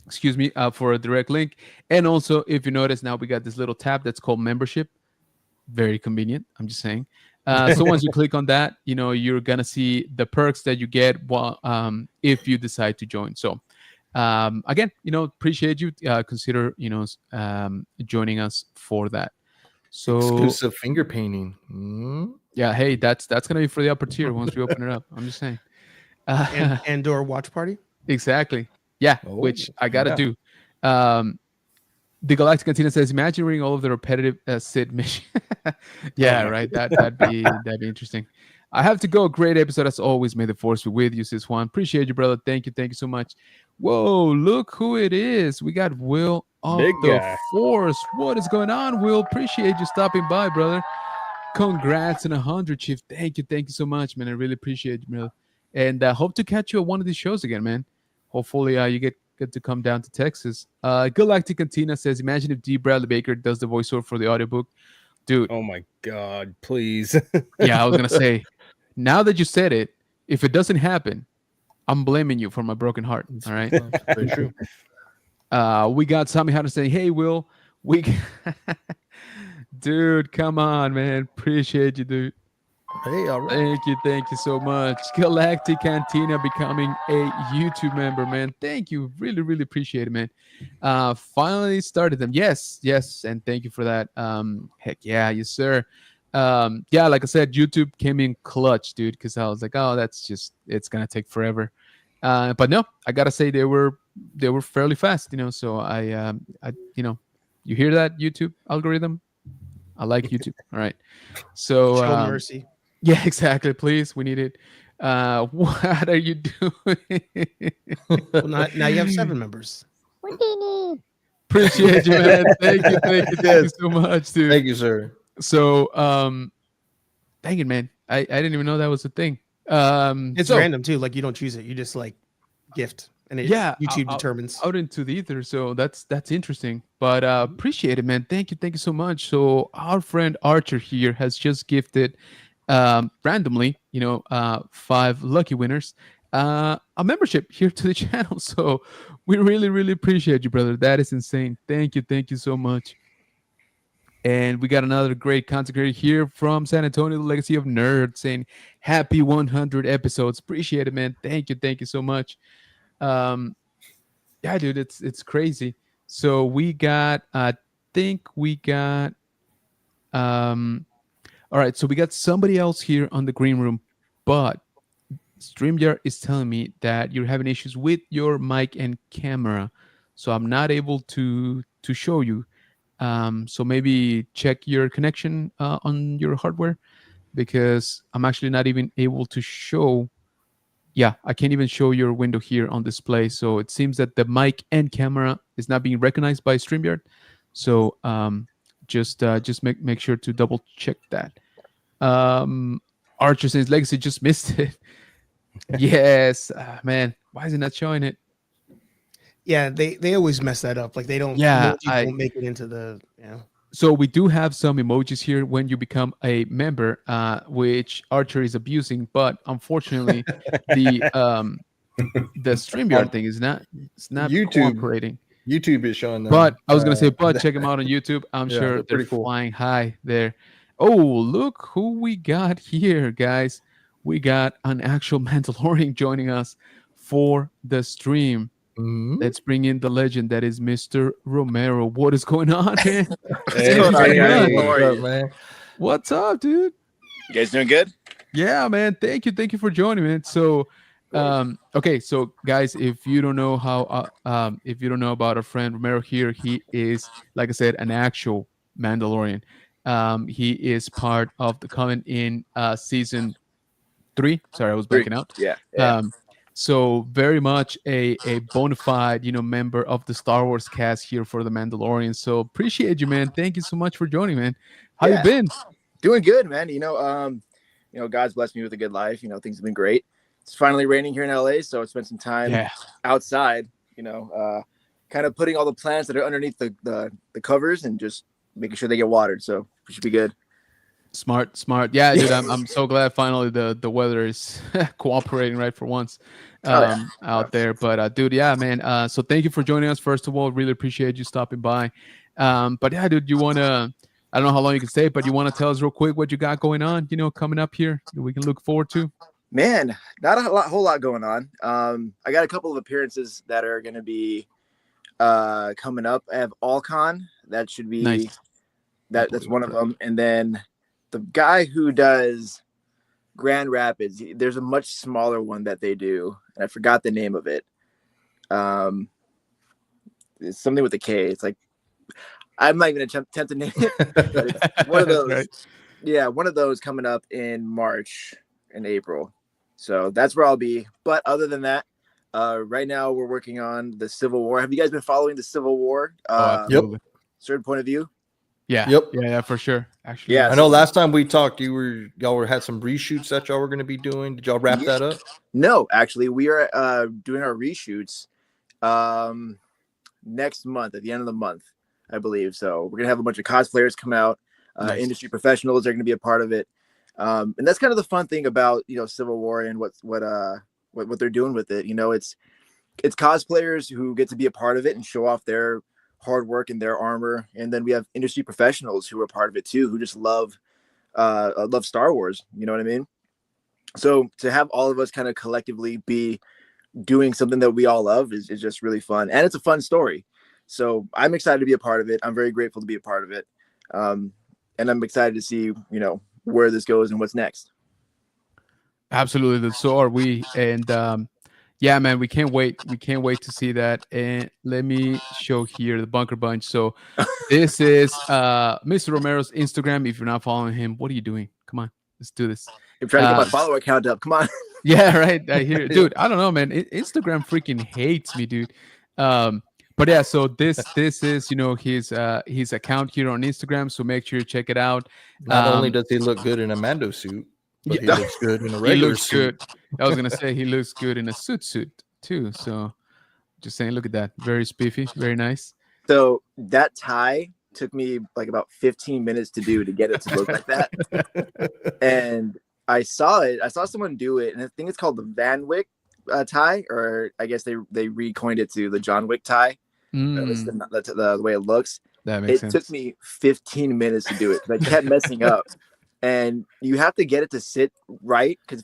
Excuse me, for a direct link. And also, if you notice, now we got this little tab that's called membership. Very convenient, I'm just saying. So once you click on that, you're gonna see the perks that you get if you decide to join. So again, appreciate you. Consider joining us for that. So Exclusive finger painting. Yeah, hey, that's gonna be for the upper tier once we open it up. I'm just saying. And Andor watch party. Exactly. Yeah, Oh, which I gotta yeah. do. The Galactic Cantina says, imagine reading all of the repetitive Sid mission. Yeah, my right. That'd be interesting. I have to go. Great episode as always. May the force be with you, Sis Juan. Appreciate you, brother. Thank you so much. Whoa, look who it is. We got Will of Big the guy. Force. What is going on, Will? Appreciate you stopping by, brother. Congrats on 100, Chief. Thank you so much, man. I really appreciate you, brother. And hope to catch you at one of these shows again, man. Hopefully, you get to come down to Texas. Galactic Cantina says, imagine if D. Bradley Baker does the voiceover for the audiobook. Dude, Oh my God, please. yeah, I was going to say, now that you said it, if it doesn't happen, I'm blaming you for my broken heart. All right. Very true. We got Sammy Hunter saying, hey, Will, dude, come on, man. Appreciate you, dude. Hey, all right. Thank you so much. Galactic Cantina becoming a YouTube member, man. Thank you. Really appreciate it, man. Finally started them. Yes, and thank you for that. Heck yeah, yes, sir. Yeah, like I said, YouTube came in clutch, dude, because I was like, oh, it's gonna take forever. But no, I gotta say they were fairly fast, so I you hear that, YouTube algorithm? I like YouTube. All right. So Show mercy. yeah, exactly. Please, we need it. What are you doing? Well, now you have 7 members. Appreciate you, man. Thank you so much, dude. Thank you, sir. So, dang it, man. I didn't even know that was a thing. It's so, random too. Like you don't choose it. You just like gift, and YouTube determines. Out into the ether. So that's interesting. But appreciate it, man. Thank you so much. So our friend Archer here has just gifted randomly, 5 lucky winners, a membership here to the channel. So we really appreciate you, brother. That is insane. Thank you so much. And we got another great content creator here from San Antonio, the Legacy of Nerd, saying happy 100 episodes. Appreciate it, man. Thank you so much. Yeah, dude, it's crazy. So we got, I think we got, all right, so we got somebody else here on the green room, but StreamYard is telling me that you're having issues with your mic and camera, so I'm not able to show you. So maybe check your connection on your hardware, because I'm actually not even able to show. Yeah, I can't even show your window here on display. So it seems that the mic and camera is not being recognized by StreamYard. So just make sure to double check that. Archer says Legacy just missed it. Yes, man. Why is it not showing it? Yeah, they always mess that up. Like they don't. Yeah, emojis don't make it into the. Yeah. So we do have some emojis here when you become a member, which Archer is abusing. But unfortunately, the StreamYard thing is not. It's not YouTube. cooperating. YouTube is showing them. But I was gonna say, but check them out on YouTube. I'm Yeah, sure they're they're pretty cool. flying high there. Oh, look who we got here, guys. We got an actual Mandalorian joining us for the stream. Mhm. Let's bring in the legend that is Mr. Romero. What is going on, man? Hey, going on, hey, guys? what's How are up, you? man? What's up, dude? You guys doing good? Yeah, man. Thank you for joining, man. So, okay, so guys, if you don't know if you don't know about our friend Romero here, he is, like I said, an actual Mandalorian. He is part of the Coven in season 3. Sorry, I was blanking out. Yeah. So very much a bona fide, member of the Star Wars cast here for the Mandalorian. So appreciate you, man. Thank you so much for joining, man. How you Yeah. been? Doing good, man. God's blessed me with a good life. Things have been great. It's finally raining here in LA, so I spent some time outside, kind of putting all the plants that are underneath the covers and just making sure they get watered. So it should be good. Smart. Yeah, dude, I'm so glad finally the weather is cooperating right for once out there. But dude, yeah, man. So thank you for joining us. First of all, really appreciate you stopping by. But yeah, dude, I don't know how long you can stay, but you want to tell us real quick what you got going on, coming up here that we can look forward to? Man, not a whole lot going on. I got a couple of appearances that are going to be coming up. I have AllCon. That should be Nice. that's one of them. And then the guy who does Grand Rapids, there's a much smaller one that they do, and I forgot the name of it. It's something with a K. It's like, I'm not even attempt to name it, but it's one of those. Right. Yeah, one of those coming up in March and April. So that's where I'll be. But other than that, right now we're working on the Civil War. Have you guys been following the Civil War? Absolutely. Certain point of view. Yeah. Yep. Yeah, for sure. Actually. Yeah. I know last time we talked, y'all had some reshoots that y'all were going to be doing. Did y'all wrap that up? No, actually, we are doing our reshoots next month at the end of the month, I believe. So we're gonna have a bunch of cosplayers come out. Nice. Industry professionals are going to be a part of it, and that's kind of the fun thing about Civil War and what they're doing with it. It's cosplayers who get to be a part of it and show off their hard work and their armor, and then we have industry professionals who are part of it too, who just love Star Wars. You know what I mean? So to have all of us kind of collectively be doing something that we all love is just really fun, and it's a fun story. So I'm excited to be a part of it. I'm very grateful to be a part of it. And I'm excited to see, where this goes and what's next. Absolutely. So are we. And yeah, man, we can't wait. We can't wait to see that. And let me show here the Bunker Bunch. So this is Mr. Romero's Instagram. If you're not following him, what are you doing? Come on, let's do this. I'm trying to get my follower count up. Come on. Yeah, right. I hear it. Dude, I don't know, man. Instagram freaking hates me, dude. But yeah, so this is his account here on Instagram. So make sure you check it out. Not only does he look good in a Mando suit, but yeah, he looks good in a he regular looks suit. good. I was gonna say he looks good in a suit too. So just saying, look at that. Very spiffy, very nice. So that tie took me like about 15 minutes to do to get it to look like that. And I saw someone do it, and I think it's called the Van Wick tie, or I guess they recoined it to the John Wick tie. That's the way it looks. That makes sense. It took me 15 minutes to do it because I kept messing up. And you have to get it to sit right, because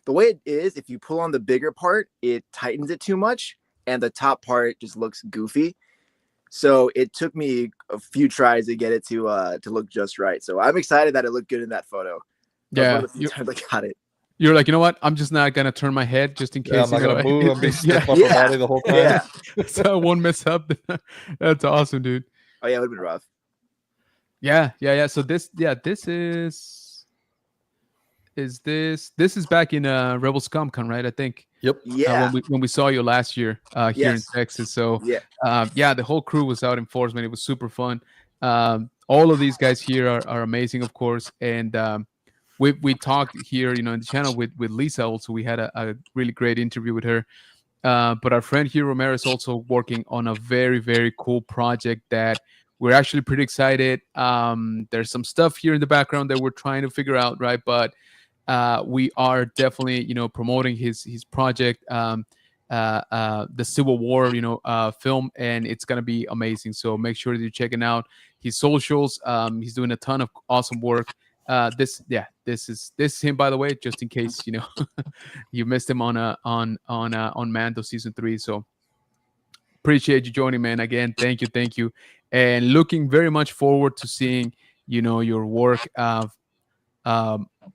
the way it is, if you pull on the bigger part, it tightens it too much, and the top part just looks goofy. So it took me a few tries to get it to look just right. So I'm excited that it looked good in that photo. Yeah, one of the few times I got it. You're like, you know what? I'm just not gonna turn my head just in case. Yeah, I'm not gonna move. I'm be stiff upper body the whole time. Yeah. So I won't mess up. That's awesome, dude. Oh yeah, it would have been rough. Yeah. So this is back in Rebels Comic-Con, right? I think. Yep. Yeah. When we saw you last year here in Yes. Texas. So yeah, the whole crew was out in force, man. It was super fun. All of these guys here are amazing, of course, and we talked here, in the channel with Lisa. Also, we had a really great interview with her. But our friend here, Romero, is also working on a very, very cool project that we're actually pretty excited. There's some stuff here in the background that we're trying to figure out, right? But we are definitely, promoting his project, the Civil War, film, and it's gonna be amazing. So make sure that you're checking out his socials. He's doing a ton of awesome work. This is him, by the way, just in case you missed him on Mando season 3. So appreciate you joining, man. Again, thank you, and looking very much forward to seeing your work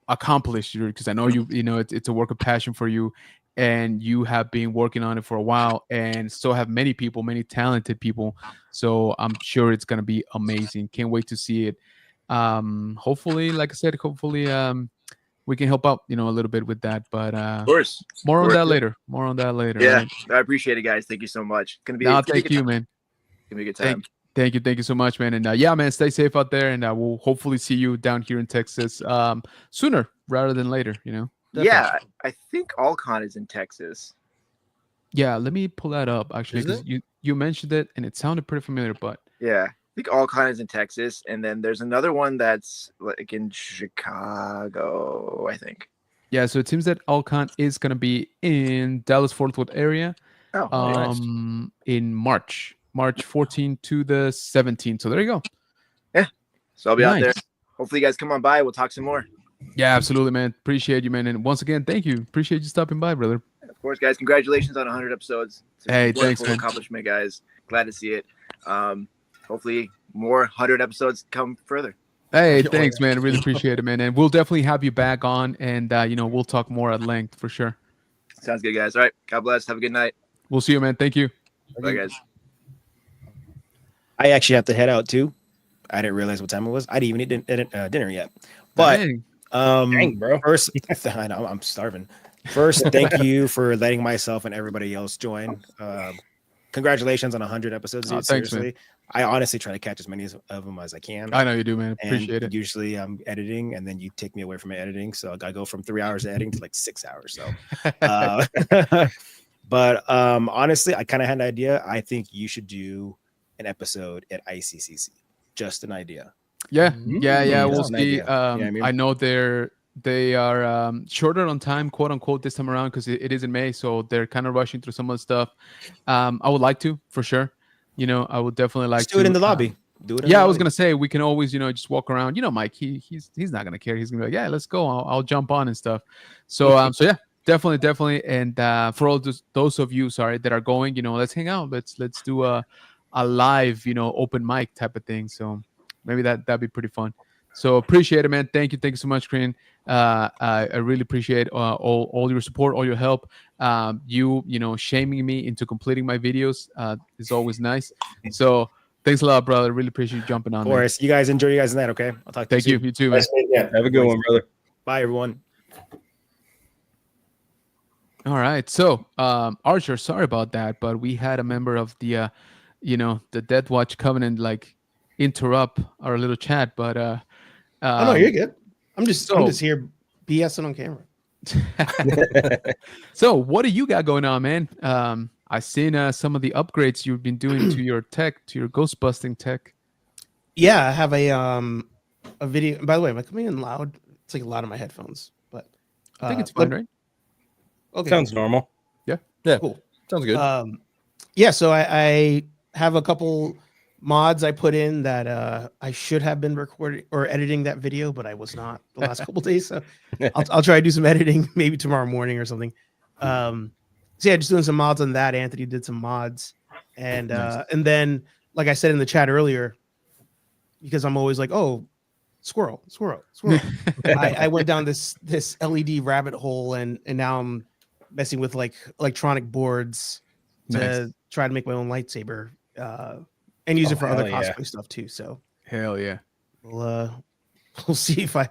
accomplished, because I know it's a work of passion for you, and you have been working on it for a while, and so have many talented people. So I'm sure it's gonna be amazing. Can't wait to see it. Hopefully, like I said, we can help out a little bit with that, but of course. more on that later. Yeah, right? I appreciate it, guys. Thank you so much. It's gonna be Thank you, man. Gonna be a good time. Thank you so much, man. And yeah, man, stay safe out there, and we'll hopefully see you down here in Texas sooner rather than later. Yeah, I think AllCon is in Texas. Yeah, let me pull that up actually, Is because you mentioned it and it sounded pretty familiar, but Yeah, I think AllCon is in Texas, and then there's another one that's like in Chicago, I think. yeah, so it seems that AllCon is gonna be in Dallas-Fort Worth area. Oh, nice. In March 14th to the 17th. So there you go. So I'll be out Nice. there. Hopefully, you guys come on by. We'll talk some more. Yeah, absolutely, man. Appreciate you, man. And once again, thank you. Appreciate you stopping by, brother. Of course, guys. Congratulations on 100 episodes. It's a Hey, wonderful thanks, man. accomplishment, guys. Glad to see it. Hopefully, more 100 episodes come further. Hey, Oh, thanks, man. I really appreciate it, man. And we'll definitely have you back on, and we'll talk more at length for sure. Sounds good, guys. All right. God bless. Have a good night. We'll see you, man. Thank you. Bye, guys. I actually have to head out too. I didn't realize what time it was. I didn't even eat dinner yet. But Dang. Dang, bro. First, I know I'm starving. First, thank you for letting myself and everybody else join. Congratulations on 100 episodes. Dude. Oh, thanks, man. Seriously, I honestly try to catch as many of them as I can. I know you do, man. And Appreciate it. usually I'm editing, and then you take me away from my editing, so I go from 3 hours of editing to like 6 hours. So, but honestly, I kind of had an idea. I think you should do an episode at ICCC. Just an idea. Yeah. Just We'll an see. idea. You know what I mean? I know they are shorter on time, quote unquote, this time around because it is in May, so they're kind of rushing through some of the stuff. I would like to, for sure. I would definitely like Just to do it in the lobby. Do it. I was gonna say we can always, just walk around. Mike, he's not gonna care. He's gonna be like, yeah, let's go. I'll jump on and stuff. So so yeah, definitely. And for all those of you, sorry, that are going, let's hang out. Let's do a live, open mic type of thing. So maybe that'd be pretty fun. So appreciate it, man. Thank you so much, Green. I really appreciate all your support, all your help. Shaming me into completing my videos is always nice. So thanks a lot, brother. Really appreciate you jumping on. Of course. You guys enjoy you guys' night, okay? I'll talk to you soon. You too, man. Yeah. Have a good one, brother. Bye, everyone. All right. So, Archer, sorry about that, but we had a member of the, the Death Watch Covenant, interrupt our little chat. But oh no, you're good. I'm just here BSing on camera. So, what do you got going on, man? I seen some of the upgrades you've been doing to your tech, to your ghost busting tech. Yeah, I have a video. By the way, am I coming in loud? It's like loud in my headphones, but I think it's fine, right? Okay, Sounds normal. Yeah, cool. Sounds good. Yeah, so I have a couple mods I put in that I should have been recording or editing that video, but I was not the last couple days. So I'll try to do some editing maybe tomorrow morning or something. So yeah, just doing some mods on that. Anthony did some mods, and Nice. And then like I said in the chat earlier, because I'm always like, oh, squirrel. I went down this LED rabbit hole, and now I'm messing with like electronic boards to try to make my own lightsaber and use it for other cosplay stuff too. So hell yeah, we'll see if I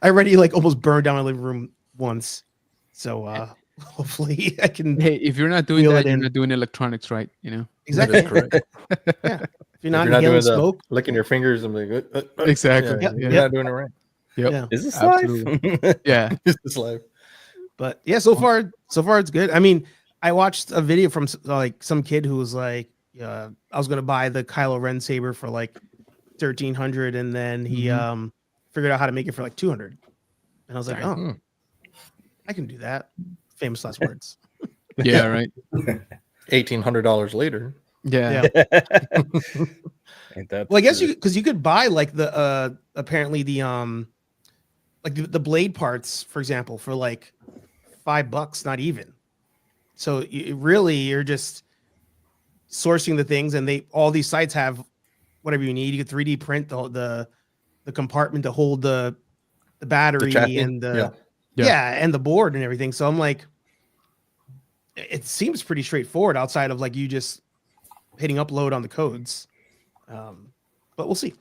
already like almost burned down my living room once. So hopefully I can. Hey, if you're not doing that, you're not doing electronics right. Exactly. Correct. Yeah. If you're If not you're not doing smoke, licking your fingers, I'm like, Exactly. Yeah, Yeah. you're not doing it right. Yep. Yeah. Is this Absolutely. live? Yeah. It's life. but yeah, so far it's good. I mean, I watched a video from like some kid who was like, I was gonna buy the Kylo Ren saber for like 1,300, and then he figured out how to make it for like 200, and I was like, oh, I can do that. Famous last words. Yeah. Right. $1,800 later. Yeah. Ain't that Well, I guess true? you could buy like the apparently the like the blade parts, for example, for like $5, not even. So you're just sourcing the things, and all these sites have whatever you need. You can 3D print the compartment to hold the battery and and the board and everything. So I'm like, it seems pretty straightforward outside of like you just hitting upload on the codes. But we'll see.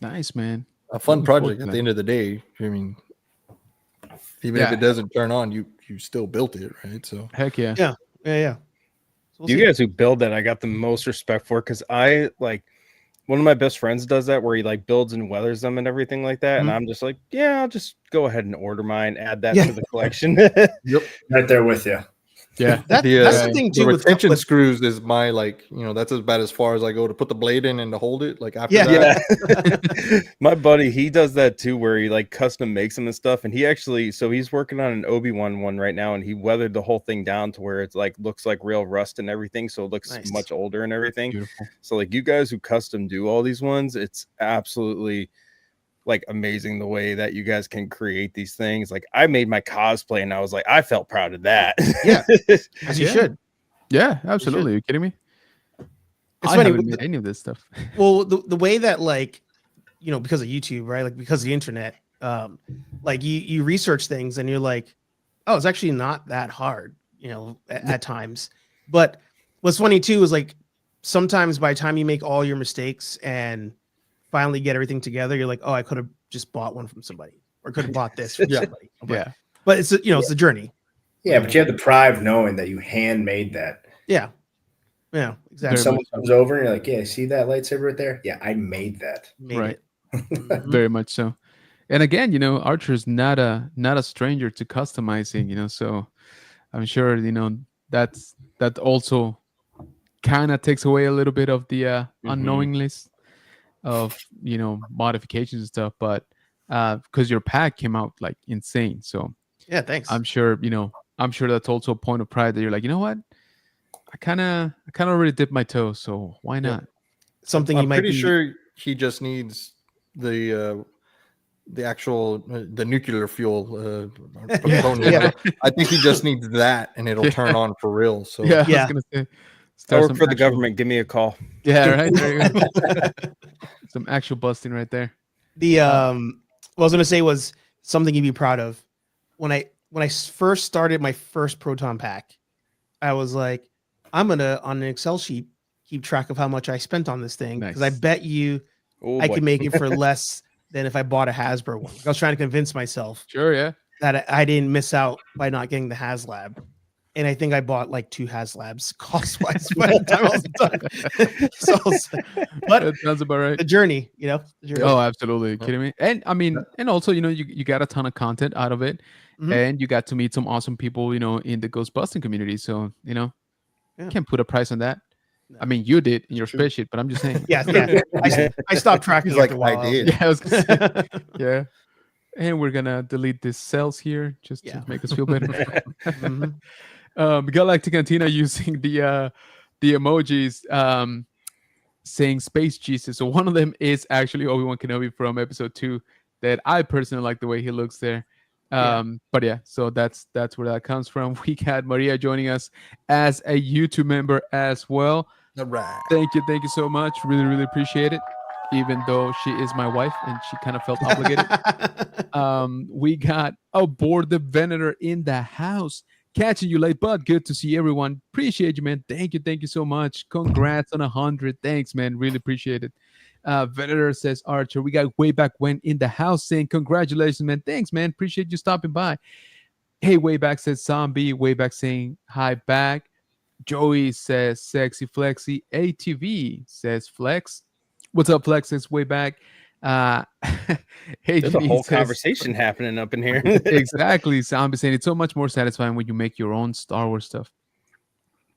Nice, man. A fun Looking project forward to at that. the end of the day. I mean, even if it doesn't turn on, you still built it, right? So Heck yeah. Yeah. So we'll You see. guys who build that, I got the most respect for, because I like one of my best friends does that, where he like builds and weathers them and everything like that. And I'm just like, yeah, I'll just go ahead and order mine, add that to the collection. Right there with you. Yeah. That's the thing too. The With retention screws is my that's about as far as I go to put the blade in and to hold it. Like after Yeah. My buddy, he does that too, where he like custom makes them and stuff. And he actually, so he's working on an Obi-Wan one right now, and he weathered the whole thing down to where it's like looks like real rust and everything, so it looks much older and everything. Beautiful. So like you guys who custom do all these ones, it's absolutely like amazing the way that you guys can create these things. Like I made my cosplay and I was like, I felt proud of that. Yeah, as you should. Yeah, absolutely. Are you kidding me? It's I funny. haven't made any of this stuff. Well, the way that like because of YouTube, right? Like because of the internet, like you research things and you're like, oh, it's actually not that hard, at times. But what's funny too is like sometimes by the time you make all your mistakes and finally get everything together, you're like, oh, I could have just bought one from somebody or could have bought this from somebody. But it's it's the journey. Yeah, but you have the pride of knowing that you handmade that. Yeah, exactly. When someone comes over and you're like, yeah, see that lightsaber right there? Yeah, I made that. Made it. Very much so. And again, Archer's not a stranger to customizing, so I'm sure, that also kind of takes away a little bit of the unknowingness of, modifications and stuff, but because your pack came out like insane. So yeah, thanks. I'm sure, that's also a point of pride that you're like, you know what? I kind of already dipped my toe, so why not? Something I'm you might pretty be sure he just needs the actual the nuclear fuel. Yeah. I think he just needs that, and it'll turn on for real. So Yeah, I Yeah. was gonna say, I start work some for the actual- government. Give me a call. Yeah, right. There you go. Some actual busting right there. the what I was gonna say was something you'd be proud of. When I first started my first proton pack, I was like, I'm gonna on an Excel sheet keep track of how much I spent on this thing because I Nice. bet you Oh, I boy. can make it for less than if I bought a Hasbro one. I was trying to convince myself Sure, yeah. that I didn't miss out by not getting the HasLab. And I think I bought like 2 HasLabs cost wise by the time I was done. So, but That sounds about right. the journey, the journey. Oh, absolutely. Are you kidding me? And I mean, and also, you got a ton of content out of it, Mhm. and you got to meet some awesome people, in the ghost busting community. So, Yeah. can't put a price on that. No. I mean, you did in your True. spreadsheet, but I'm just saying. Yeah. I stopped tracking he's like, after a while. I did. Yeah, I was gonna say, yeah. And we're gonna delete these cells here just Yeah. to make us feel better. Mhm. Galactic Antenna using the emojis saying Space Jesus. So one of them is actually Obi-Wan Kenobi from episode 2 that I personally like the way he looks there. But yeah, so that's where that comes from. We got Maria joining us as a YouTube member as well. All right. Thank you so much. Really, really appreciate it. Even though she is my wife and she kind of felt obligated. We got Aboard the Venator in the house. Catching you late, but good to see everyone. Appreciate you, man. Thank you so much. Congrats on 100. Thanks, man. Really appreciate it. Venator says, Archer, we got way back when in the house saying congratulations, man. Thanks, man. Appreciate you stopping by. Hey, way back says Zombie. Way back saying hi back. Joey says sexy flexy. ATV says flex. What's up, Flex? Says way back. Hey, There's a Janine whole says- conversation happening up in here. Exactly. Zombie saying it's so much more satisfying when you make your own Star Wars stuff.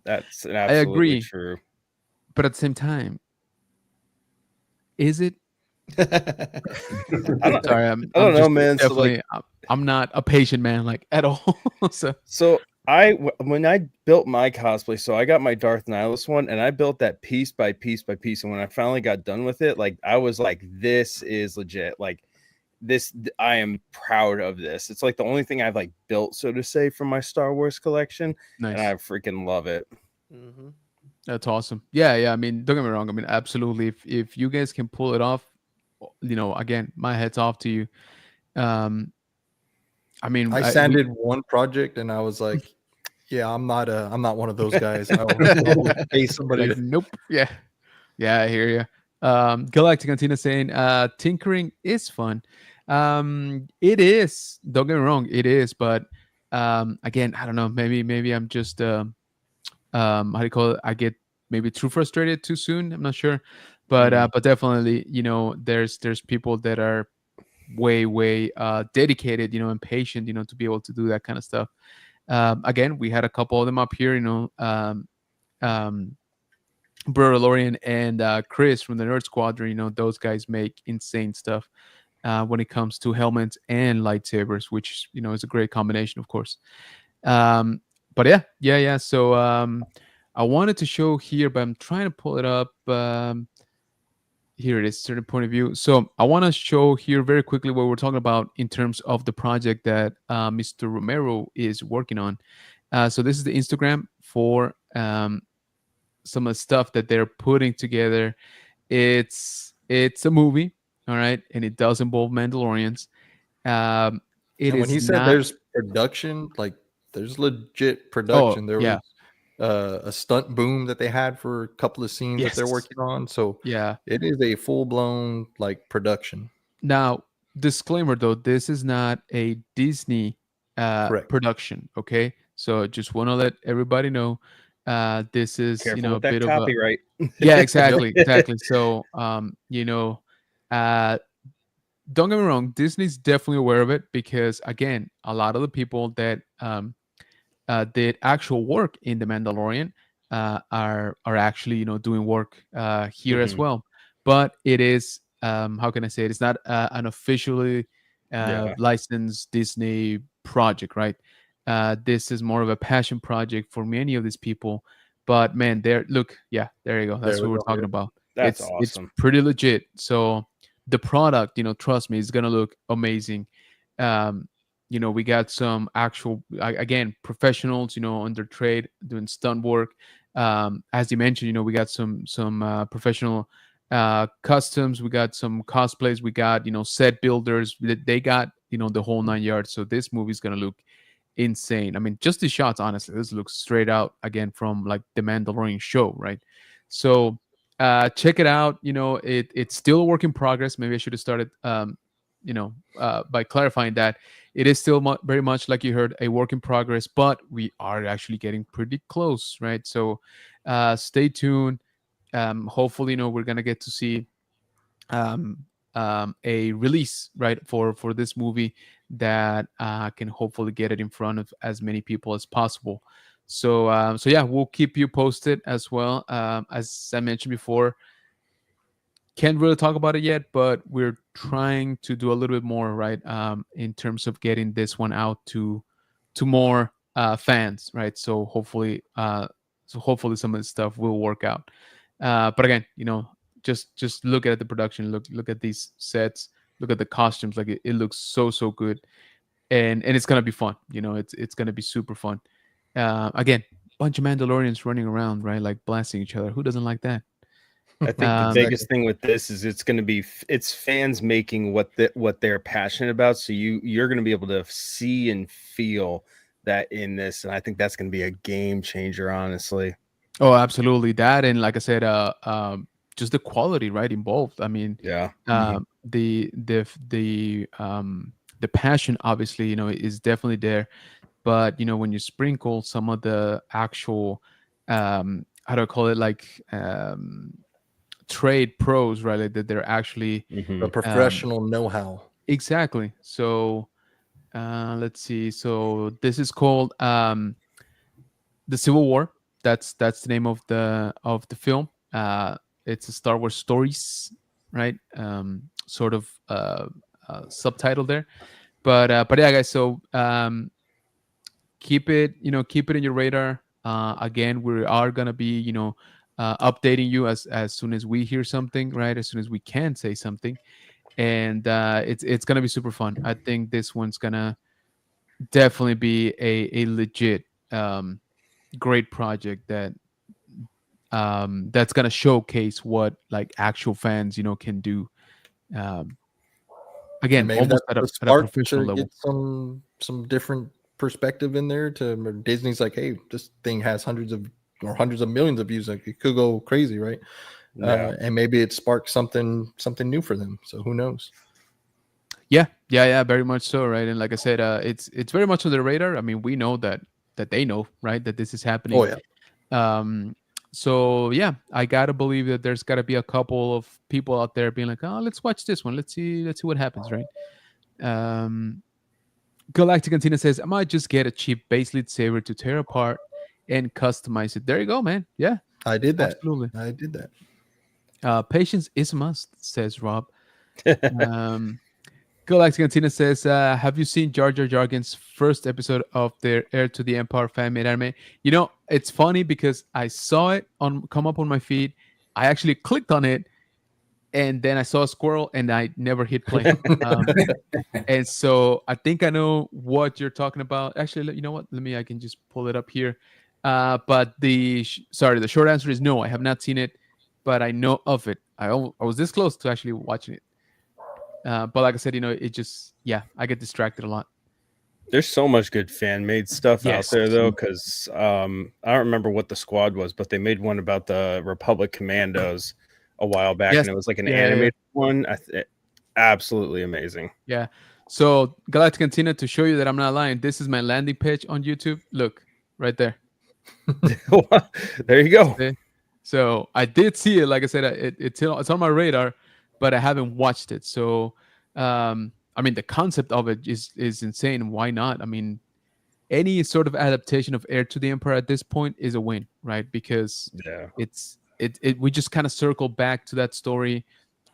That's absolutely agree. true. But at the same time, is it? I don't, Sorry, I don't know, man. So, Definitely, I'm not a patient man, like at all. So when I built my cosplay, so I got my Darth Nihilus one, and I built that piece by piece by piece. And when I finally got done with it, like I was like, this is legit. Like this, I am proud of this. It's like the only thing I've like built, so to say, from my Star Wars collection, Nice. and I freaking love it. Mhm. That's awesome. Yeah. I mean, don't get me wrong. I mean, absolutely. If you guys can pull it off, again, my head's off to you. I mean, I sanded one project, and I was like, "Yeah, I'm not one of those guys. I'll pay somebody." Like, nope. Yeah, I hear you. Galactic Antina saying, "Tinkering is fun. It is. Don't get me wrong, it is. But again, I don't know. Maybe I'm just how do you call it? I get maybe too frustrated too soon. I'm not sure, but definitely, there's people that are way dedicated, and patient, to be able to do that kind of stuff. Again, we had a couple of them up here, Brother Lorian and Chris from the Nerd Squadron. Those guys make insane stuff when it comes to helmets and lightsabers, which is a great combination, of course. But yeah. So I wanted to show here, but I'm trying to pull it up. Here it is, certain point of view. So I want to show here very quickly what we're talking about in terms of the project that Mr. Romero is working on. So this is the Instagram for some of the stuff that they're putting together. It's a movie. All right, and it does involve Mandalorians. Um, it And when is he said not. there's production, like there's legit Oh production. There yeah, was a stunt boom that they had for a couple of scenes that they're yes, working on. So yeah. it is a full blown like production. Now, disclaimer though, this is not a Disney Correct. production. Okay, so just want to let everybody know. This is Careful a with that bit of a. copyright. Yeah, Yep. exactly, exactly. So uh, don't get me wrong, Disney's definitely aware of it because again, a lot of the people that did actual work in The Mandalorian are actually doing work here as Mhm. well. But it is how can I say it? It's not an officially Yeah. licensed Disney project, right? This is more of a passion project for many of these people. But man, there, look, yeah, there you go. There That's we what we're go. talking Yep. about. That's It's awesome. pretty legit. So the product, trust me, is gonna look amazing. Um, we got some actual again professionals on their trade doing stunt work. As you mentioned, we got some professional customs, we got some cosplays, we got set builders. They got the whole 9 yards. So this movie's gonna look insane. I mean, just the shots, honestly, this looks straight out again from like the Mandalorian show, right? So check it out. It's still a work in progress. Maybe I should have started by clarifying that it is still very much like you heard a work in progress, but we are actually getting pretty close, right? So stay tuned. Hopefully we're gonna get to see um, a release, right, for this movie that can hopefully get it in front of as many people as possible. So yeah, we'll keep you posted as well. As I mentioned before, can't really talk about it yet, but we're trying to do a little bit more, right, in terms of getting this one out to more fans, right? So hopefully some of this stuff will work out. But again, just look at the production, look at these sets, look at the costumes. Like it looks so good, and it's gonna be fun. It's gonna be super fun. Again, bunch of Mandalorians running around, right, like blasting each other. Who doesn't like that? I think the Um, biggest thing with this is it's going to be it's fans making what they're passionate about. So you're going to be able to see and feel that in this, and I think that's going to be a game changer, honestly. Oh, absolutely. That, and like I said, just the quality, right, involved. I mean, Yeah. the passion, obviously, is definitely there. But when you sprinkle some of the actual, how do I call it, like trade pros, right, like that they're actually The Mhm. professional know-how. exactly. So let's see. So this is called the Civil War. That's the name of the film. It's a Star Wars stories, right? Sort of subtitle there. But yeah, guys. So keep it in your radar. Again, we are gonna be updating you as soon as we hear something, right? As soon as we can say something, and it's gonna be super fun. I think this one's gonna definitely be a legit great project that's gonna showcase what like actual fans can do. Um, And again, maybe almost that's at a the at a spark professional to level. get some different perspective in there. To Disney's like, hey, this thing has hundreds of millions of views. Like it could go crazy, right? Yeah. And maybe it sparks something new for them. So who knows? Yeah, very much so, right? And like I said, it's very much on the radar. I mean, we know that they know, right, that this is Oh happening. yeah, Um, so yeah, I gotta believe that there's gotta be a couple of people out there being like, oh, let's watch this one. Let's see what happens, right? Um, Galactic Cantina says, I might just get a cheap base lead saver to tear apart and customize it. There you go, man. Yeah, I did that. absolutely. I did that. Patience is a must, says Rob. Um, Galactic Cantina says, have you seen Jar Jar Jargon's first episode of their Heir to the Empire fan-made anime? It's funny because I saw it come up on my feed. I actually clicked on it, and then I saw a squirrel, and I never hit play. And so I think I know what you're talking about. Actually, you know what? I can just pull it up here. But the short answer is no. I have not seen it, but I know of it. I was this close to actually watching it. But like I said, it just I get distracted a lot. There's so much good fan made stuff out Yes. there though, because I don't remember what the squad was, but they made one about the Republic Commandos a while back, Yes. and it was like an Yeah, animated one. Absolutely amazing. Yeah. So Galactic Cantina, to show you that I'm not lying, this is my landing page on YouTube. Look, right there. There you go. Okay. So I did see it. Like I said, it's on my radar, but I haven't watched it. So, I mean, the concept of it is insane. Why not? I mean, any sort of adaptation of Heir to the Empire at this point is a win, right? Because Yeah. we just kind of circle back to that story.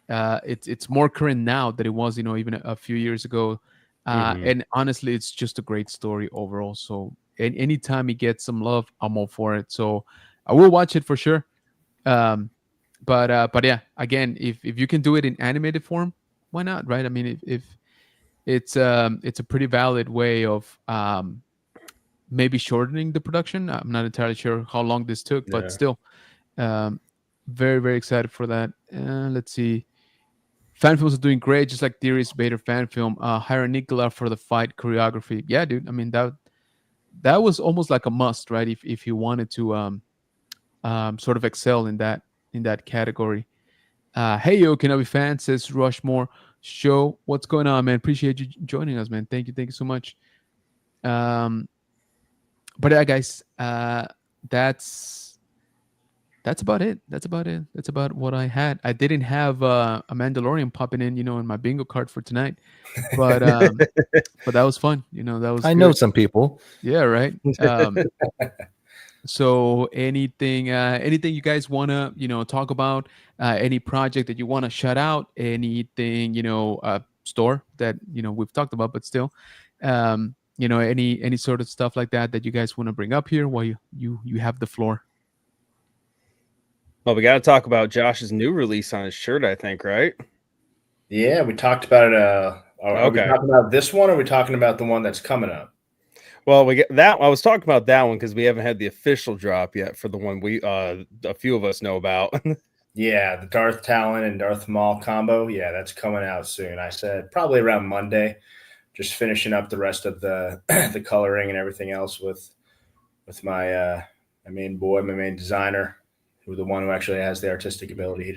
It's more current now than it was, even a few years ago. And honestly, it's just a great story overall. So anytime he gets some love, I'm all for it. So I will watch it for sure. But yeah, again, if you can do it in animated form, why not, right? I mean, if it's a pretty valid way of maybe shortening the production. I'm not entirely sure how long this took, but still, very, very excited for that. Let's see. Fan films are doing great, just like Theory's Vader fan film. Hire Nicola for the fight choreography. Yeah, dude. I mean, that was almost like a must, right? If you wanted to sort of excel in that category. Hey yo, Kenobi fan, says Rushmore Show. What's going on, man? Appreciate you joining us, man. Thank you so much. But yeah, guys, that's about it. That's about what I had. I didn't have a Mandalorian popping in, in my bingo card for tonight, but that was fun. That was. I good. know some people. Yeah, right. So anything you guys wanna talk about? Any project that you wanna shout out? Anything store that we've talked about, but still, any sort of stuff like that you guys want to bring up here while you have the floor. Well, we got to talk about Josh's new release on his shirt, I think, right? Yeah, we talked about it. Are we talking about this one, or are we talking about the one that's coming up? Well, we get that. I was talking about that one because we haven't had the official drop yet for the one we a few of us know about. Yeah, the Darth Talon and Darth Maul combo. Yeah, that's coming out soon. I said probably around Monday. Just finishing up the rest of the the coloring and everything else with my my main boy, my main designer, who the one who actually has the artistic ability.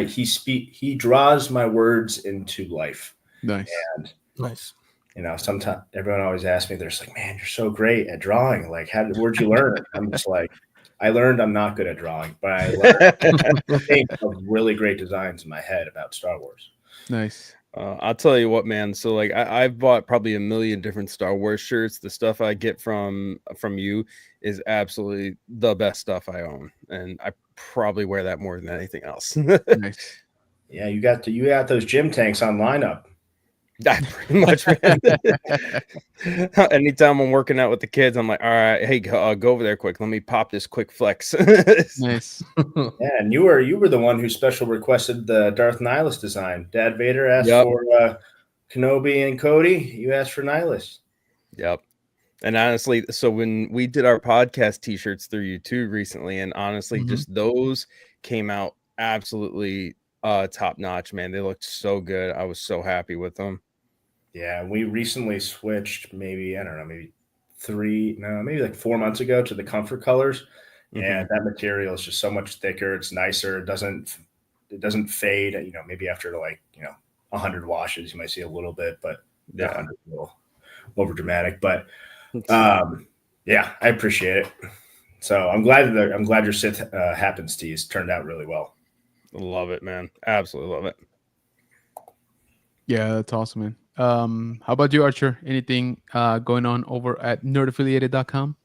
He draws my words into life. Nice. And nice. Sometimes everyone always asks me, they're just like, man, you're so great at drawing. Like, where'd you learn it? I'm just like, I learned I'm not good at drawing, but I learned think of really great designs in my head about Star Wars. Nice. I'll tell you what, man. So like I've bought probably a million different Star Wars shirts. The stuff I get from you is absolutely the best stuff I own, and I probably wear that more than anything else. Nice. Yeah, you got those gym tanks on lineup. Pretty much, man. Anytime I'm working out with the kids, I'm like, all right, hey, go over there quick. Let me pop this quick flex. Nice. Yeah, and you were the one who special requested the Darth Nihilus design. Dad Vader asked for Kenobi and Cody. You asked for Nihilus. Yep. And honestly, so when we did our podcast t-shirts through you too recently, and honestly, just those came out absolutely top notch, man. They looked so good. I was so happy with them. Yeah, we recently switched maybe like 4 months ago to the comfort colors. And that material is just so much thicker. It's nicer. It doesn't fade. Maybe after 100 washes, you might see a little bit, but a little over dramatic. But yeah, I appreciate it. So I'm glad your Sith happens tees turned out really well. Love it, man. Absolutely love it. Yeah, that's awesome, man. How about you, Archer? Anything going on over at nerdaffiliated.com?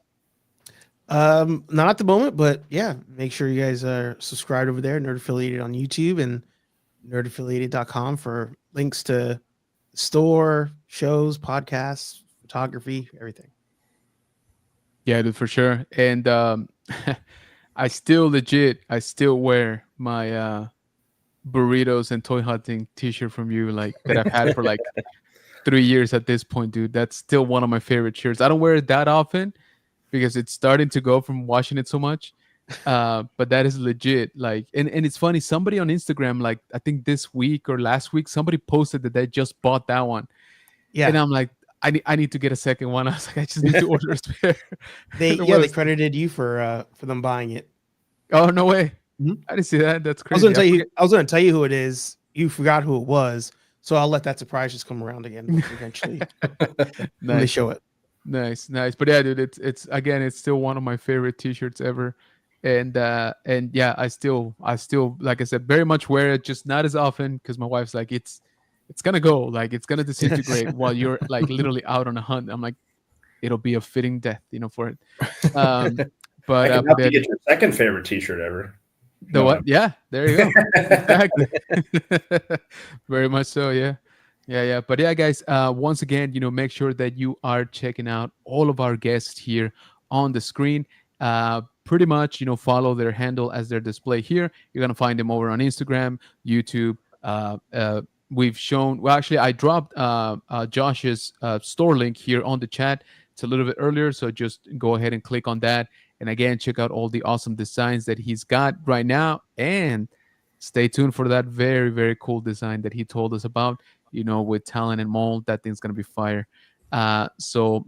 Not at the moment, but yeah, make sure you guys are subscribed over there, Nerd Affiliated on YouTube and nerdaffiliated.com for links to store, shows, podcasts, photography, everything. Yeah, dude, for sure. And I still wear my burritos and toy hunting t-shirt from you, like that I've had for like 3 years at this point, dude. That's still one of my favorite shirts. I don't wear it that often because it's starting to go from washing it so much. But that is legit. Like, and it's funny. Somebody on Instagram, like I think this week or last week, somebody posted that they just bought that one, and Yeah, I'm like, I need to get a second one. I was like, I just need to order a spare. they There yeah they was- credited you for them buying it. oh no way! Mhm. I didn't see that. That's I was gonna crazy. I tell you. forget. I was gonna tell you who it is. You forgot who it was, so I'll let that surprise just come around again eventually when they Nice, show it. nice. But yeah, dude, it's again, it's still one of my favorite T-shirts ever. And yeah, I still like I said, very much wear it, just not as often because my wife's like, it's gonna go, like it's gonna disintegrate while you're like literally out on a hunt. I'm like, it'll be a fitting death, for it. Um, I but can but help you then get your second favorite T-shirt ever. the what? Yeah, there you go. Exactly. Very much so. Yeah. Yeah. But yeah, guys, once again, make sure that you are checking out all of our guests here on the screen. Pretty much, follow their handle as their display here. You're going to find them over on Instagram, YouTube. We've shown, well, actually, I dropped Josh's store link here on the chat. It's a little bit earlier. So just go ahead and click on that. And again, check out all the awesome designs that he's got right now. And stay tuned for that very, very cool design that he told us about, with talent and mold. That thing's going to be fire. So,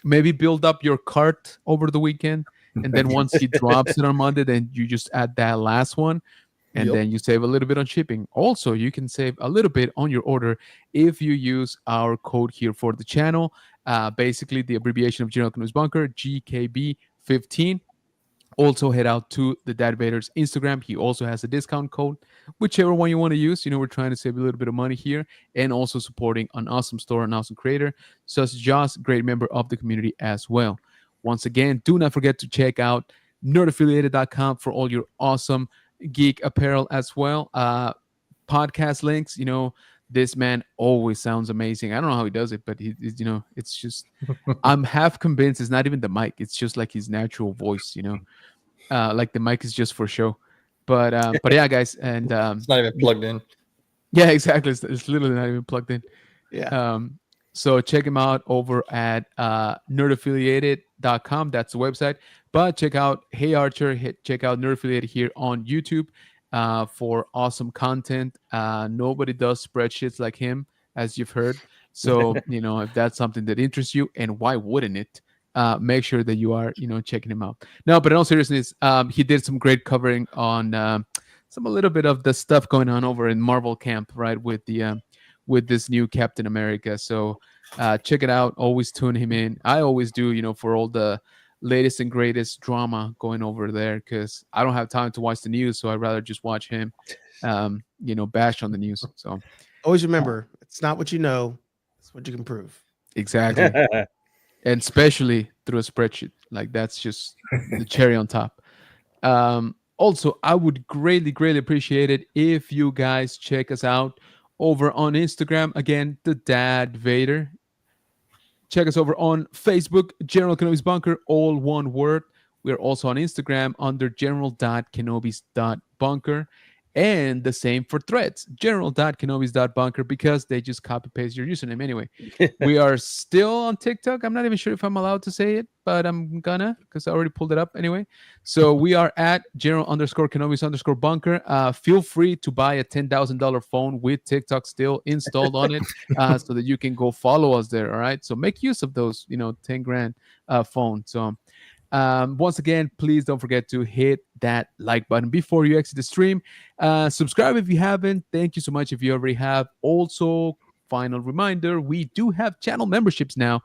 maybe build up your cart over the weekend. And then once he drops it on Monday, then you just add that last one. And Yep. then you save a little bit on shipping. Also, you can save a little bit on your order if you use our code here for the channel. Basically, the abbreviation of General Canoes Bunker, GKB15. Also, head out to the Dad Vader's Instagram. He also has a discount code, whichever one you want to use. We're trying to save a little bit of money here and also supporting an awesome store, an awesome creator, such as Josh, great member of the community as well. Once again, do not forget to check out nerdaffiliated.com for all your awesome geek apparel as well. Podcast links, this man always sounds amazing. I don't know how he does it, but it's just, I'm half convinced it's not even the mic. It's just like his natural voice, like the mic is just for show. But yeah, guys, and It's not even plugged in. yeah, exactly. It's literally not even plugged in. Yeah. So check him out over at nerdaffiliated.com. That's the website. But check out Hey Archer. Check out Nerd Affiliated here on YouTube for awesome content. Nobody does spreadsheets like him, as you've heard. So, if that's something that interests you, and why wouldn't it? Make sure that you are, checking him out. No, but in all seriousness, he did some great covering on a little bit of the stuff going on over in Marvel camp, right? With this new Captain America. So check it out. Always tune him in. I always do, for all the latest and greatest drama going over there, because I don't have time to watch the news. So I'd rather just watch him, bash on the news. So Always remember, it's not what you know, it's what you can prove. exactly. And especially through a spreadsheet. Like that's just the cherry on top. Also, I would greatly, greatly appreciate it if you guys check us out over on Instagram. Again, the Dad Vader. Check us over on Facebook, General Kenobi's Bunker, all one word. We're also on Instagram under general.kenobis.bunker. And the same for Threads, general.kenobis.bunker, because they just copy paste your username anyway. We are still on TikTok. I'm not even sure if I'm allowed to say it, but I'm gonna, because I already pulled it up anyway. So we are at general_kenobis_bunker. Feel free to buy a $10,000 phone with TikTok still installed on it, so that you can go follow us there. All right. So make use of those, 10 grand phone. So once again, please don't forget to hit that like button before you exit the stream. Subscribe if you haven't. Thank you so much if you already have. Also, final reminder, we do have channel memberships now.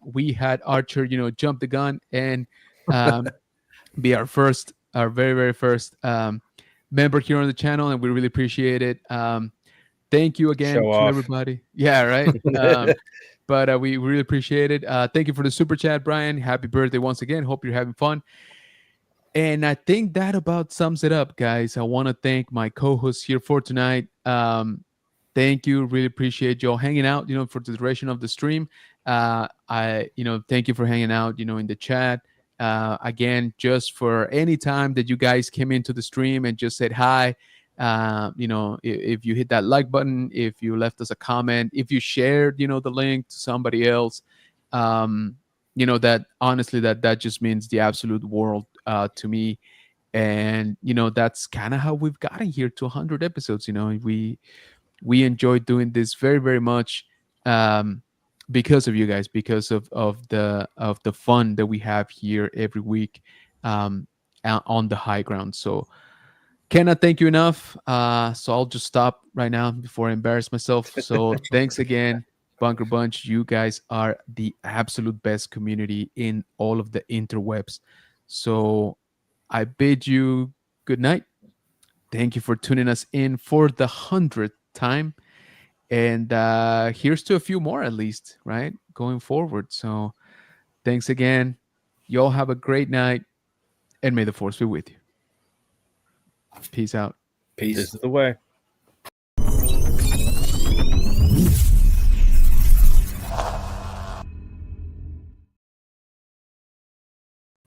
We had Archer, jump the gun and be our very, very first member here on the channel, and we really appreciate it. Thank you again Show to off. everybody. Yeah, right. But we really appreciate it. Thank you for the super chat, Brian. Happy birthday once again. Hope you're having fun. And I think that about sums it up, guys. I want to thank my co-hosts here for tonight. Thank you. Really appreciate y'all hanging out, for the duration of the stream. Thank you for hanging out, in the chat. Again, just for any time that you guys came into the stream and just said hi. If you hit that like button, if you left us a comment, if you shared, the link to somebody else, that honestly, that just means the absolute world to me. And that's kind of how we've gotten here to 100 episodes. We enjoy doing this very, very much, because of you guys, because of the fun that we have here every week, on the high ground. So cannot thank you enough. So I'll just stop right now before I embarrass myself. So thanks again, Bunker Bunch. You guys are the absolute best community in all of the interwebs. So I bid you good night. Thank you for tuning us in for the 100th time. And here's to a few more, at least, right? Going forward. So thanks again. Y'all have a great night, and may the force be with you. Peace out. Peace. This is the way.